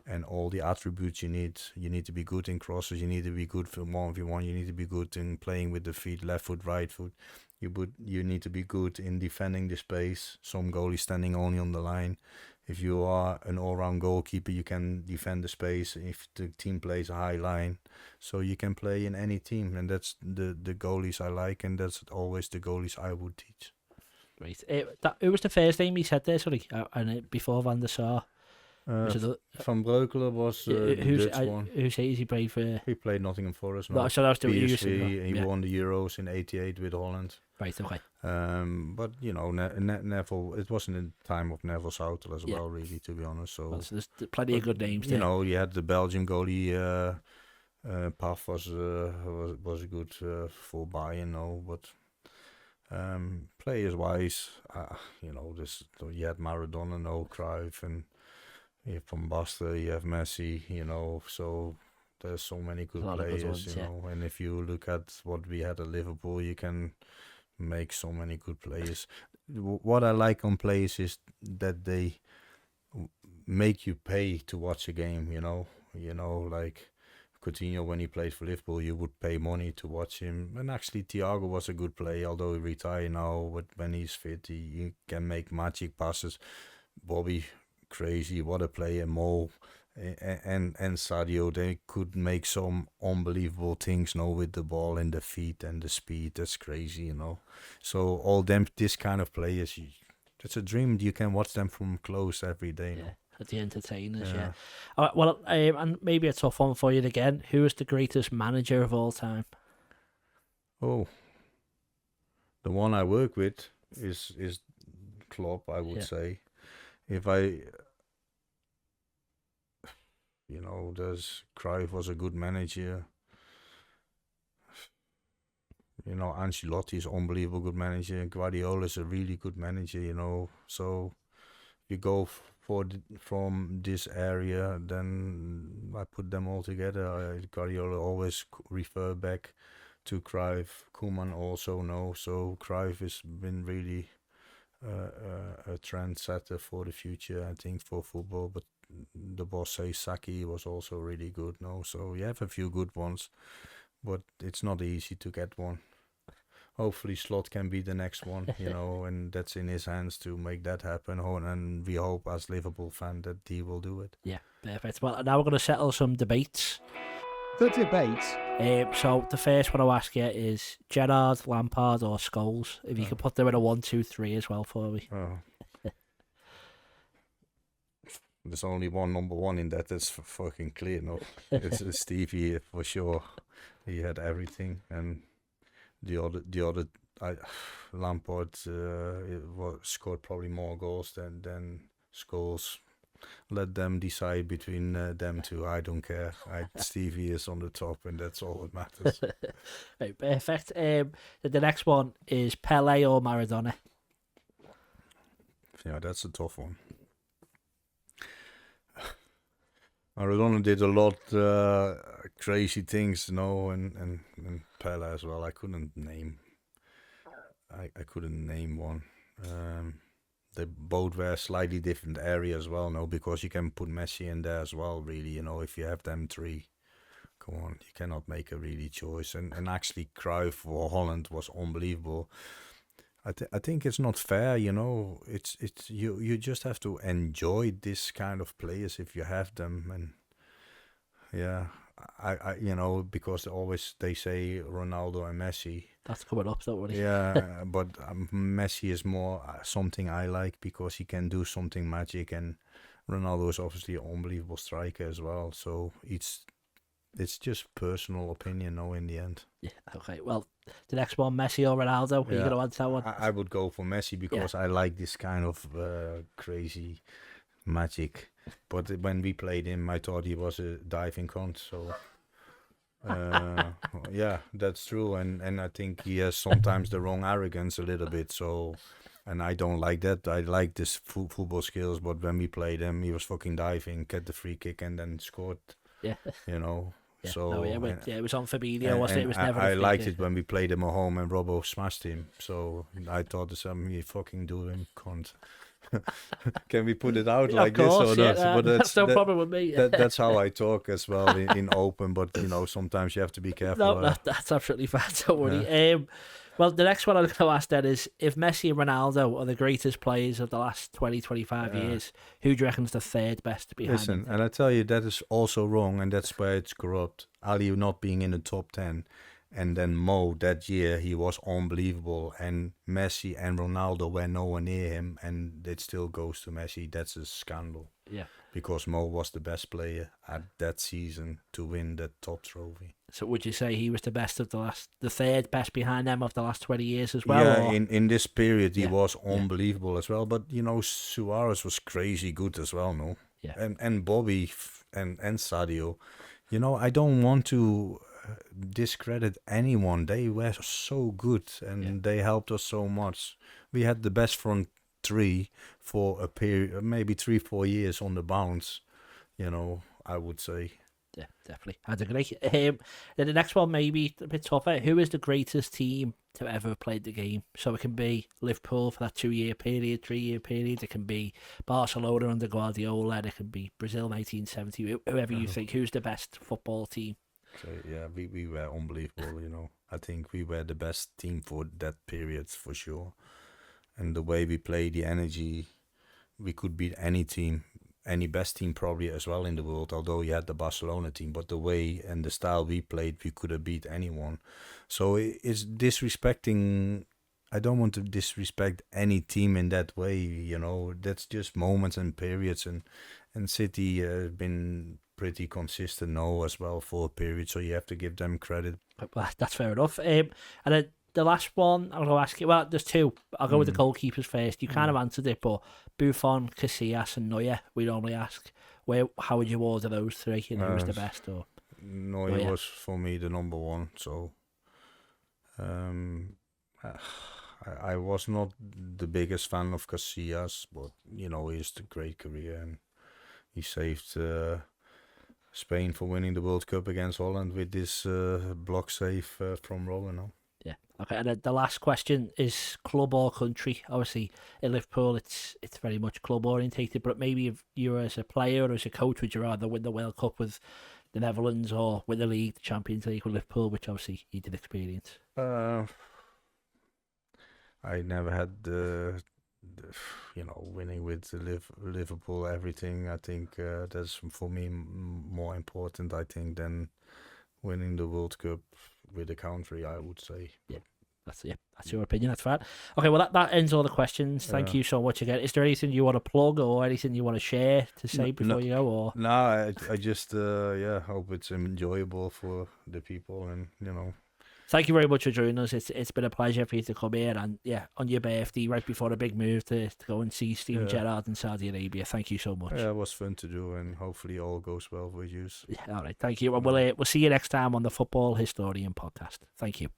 And all the attributes you need to be good in crosses, you need to be good for 1v1, you need to be good in playing with the feet, left foot, right foot. You need to be good in defending the space. Some goalies standing only on the line. If you are an all-round goalkeeper, you can defend the space if the team plays a high line. So you can play in any team, and that's the goalies I like, and that's always the goalies I would teach. Right. Who was the first name he said there, sorry, before Van der Sar? Van Breukelen was the Dutch one. Who says he played for? He played Nottingham Forest. No, so that was the PSV. He won the Euros in '88 with Holland. Right. Okay. But you know, Neville. It wasn't in the time of Neville Southall as well, really, to be honest. So there's plenty of good names there. You know, you had the Belgian goalie. Paf was a good for Bayern, no, but. Players wise, you know, you had Maradona, no, Cruyff, and you have Van Basten, you have Messi, you know, so there's so many good players, ones, you know, and if you look at what we had at Liverpool, you can make so many good players. What I like on players is that they make you pay to watch a game, you know, like Coutinho, when he played for Liverpool, you would pay money to watch him. And actually, Thiago was a good player, although he retired now. But when he's fit, he can make magic passes. Bobby, crazy, what a player. Mo and Sadio, they could make some unbelievable things, with the ball and the feet and the speed. That's crazy, you know. So all this kind of players, it's a dream. You can watch them from close every day. Yeah. The entertainers, yeah. All right, well, and maybe a tough one for you again. Who is the greatest manager of all time? Oh, the one I work with is Klopp, I would say. If there's Cruyff was a good manager. You know, Ancelotti is an unbelievable good manager. Guardiola is a really good manager. So you go from this area, then I put them all together. Guardiola always refer back to Cruyff. Koeman also no. So Cruyff has been really a trendsetter for the future, I think, for football. But the boss says Saki was also really good. No, so you have a few good ones, but it's not easy to get one. Hopefully Slot can be the next one, and that's in his hands to make that happen. And we hope as Liverpool fan that he will do it. Yeah, perfect. Well, now we're going to settle some debates. The debate. So the first one I'll ask you is Gerrard, Lampard or Scholes? If you could put them in a 1, 2, 3 as well for me. There's only one number one in that. That's fucking clear. No, it's Stevie for sure. He had everything, and the other, Lampard scored probably more goals than Scholes. Let them decide between them two. I don't care. Stevie is on the top, and that's all that matters. Right, perfect. The next one is Pele or Maradona. Yeah, that's a tough one. Maradona did a lot crazy things, and Pele as well. I couldn't name one. They both were slightly different areas as well, because you can put Messi in there as well, really, if you have them three. Come on, you cannot make a really choice. And actually Cruyff for Holland was unbelievable. I think it's not fair, you know. It's you just have to enjoy this kind of players if you have them, and yeah, I you know, because always they say Ronaldo and Messi. That's coming up, don't worry. Yeah, but Messi is more something I like because he can do something magic, and Ronaldo is obviously an unbelievable striker as well. So it's just personal opinion, though, in the end. Yeah, okay. Well, the next one, Messi or Ronaldo? Are you going to answer that one? I would go for Messi because I like this kind of crazy magic. But when we played him, I thought he was a diving cunt. So, yeah, that's true. And I think he has sometimes the wrong arrogance a little bit. So, and I don't like that. I like this football skills. But when we played him, he was fucking diving, get the free kick, and then scored. Yeah. You know. Yeah, so it was on Fabinho, wasn't it? It was never. I liked it when we played him at home and Robbo smashed him. So I thought to some, you fucking do him, cunt. Can we put it out like course, this or not? But that's no problem with me. That's how I talk as well in open. But you know, sometimes you have to be careful. No, that's absolutely fine. Don't worry. Yeah. Well, the next one I'm going to ask then is, if Messi and Ronaldo are the greatest players of the last 20, 25 years, who do you reckon is the third best behind them? And I tell you, that is also wrong, and that's where it's corrupt. Ali not being in the top 10, and then Mo, that year, he was unbelievable, and Messi and Ronaldo were nowhere near him, and it still goes to Messi. That's a scandal. Yeah. Because Mo was the best player at that season to win that top trophy. So would you say he was the best of the third best behind them of the last 20 years as well? Yeah, in this period he was unbelievable as well. But you know, Suarez was crazy good as well, no? Yeah. And Bobby and Sadio, you know, I don't want to discredit anyone. They were so good and they helped us so much. We had the best front three for a period, maybe 3-4 years on the bounce, you know, I would say. Yeah, definitely. I'd agree. Then the next one may be a bit tougher. Who is the greatest team to ever have played the game? So it can be Liverpool for that 2-year period, 3-year period. It can be Barcelona under Guardiola. It can be Brazil 1970. Whoever you think. Who's the best football team? So, yeah, we were unbelievable, you know. I think we were the best team for that period for sure. And the way we played, the energy, we could beat any team. Any best team probably as well in the world, although you had the Barcelona team, but the way and the style we played, we could have beat anyone. So it's disrespecting. I don't want to disrespect any team in that way, you know. That's just moments and periods, and City has been pretty consistent now as well for a period, so you have to give them credit. Well, that's fair enough. And then the last one, I'm going to ask you, well, there's two. I'll go with the goalkeepers first. You kind of answered it, but Buffon, Casillas and Neuer, we normally ask. How would you order those three? You know, who's the best? Or Neuer was, for me, the number one. So I was not the biggest fan of Casillas, but, you know, he has a great career, and he saved Spain for winning the World Cup against Holland with this block save from Robben. Yeah. Okay, and then the last question is club or country. Obviously, in Liverpool, it's very much club orientated. But maybe if you were as a player or as a coach, would you rather win the World Cup with the Netherlands or win the league, the Champions League with Liverpool, which obviously you did experience? I never had the winning with Liverpool everything. I think that's for me more important, I think, than winning the World Cup with the country, I would say. Yeah, that's your opinion. That's fine. Okay, well that ends all the questions. Thank you so much again. Is there anything you want to plug or anything you want to share to say before you go? Or no, I just hope it's enjoyable for the people, and you know. Thank you very much for joining us. It's been a pleasure for you to come here, and on your birthday, right before a big move to go and see Steven Gerrard in Saudi Arabia. Thank you so much. Yeah, it was fun to do, and hopefully all goes well with you. Yeah, all right. Thank you, and we'll see you next time on the Football Historian podcast. Thank you.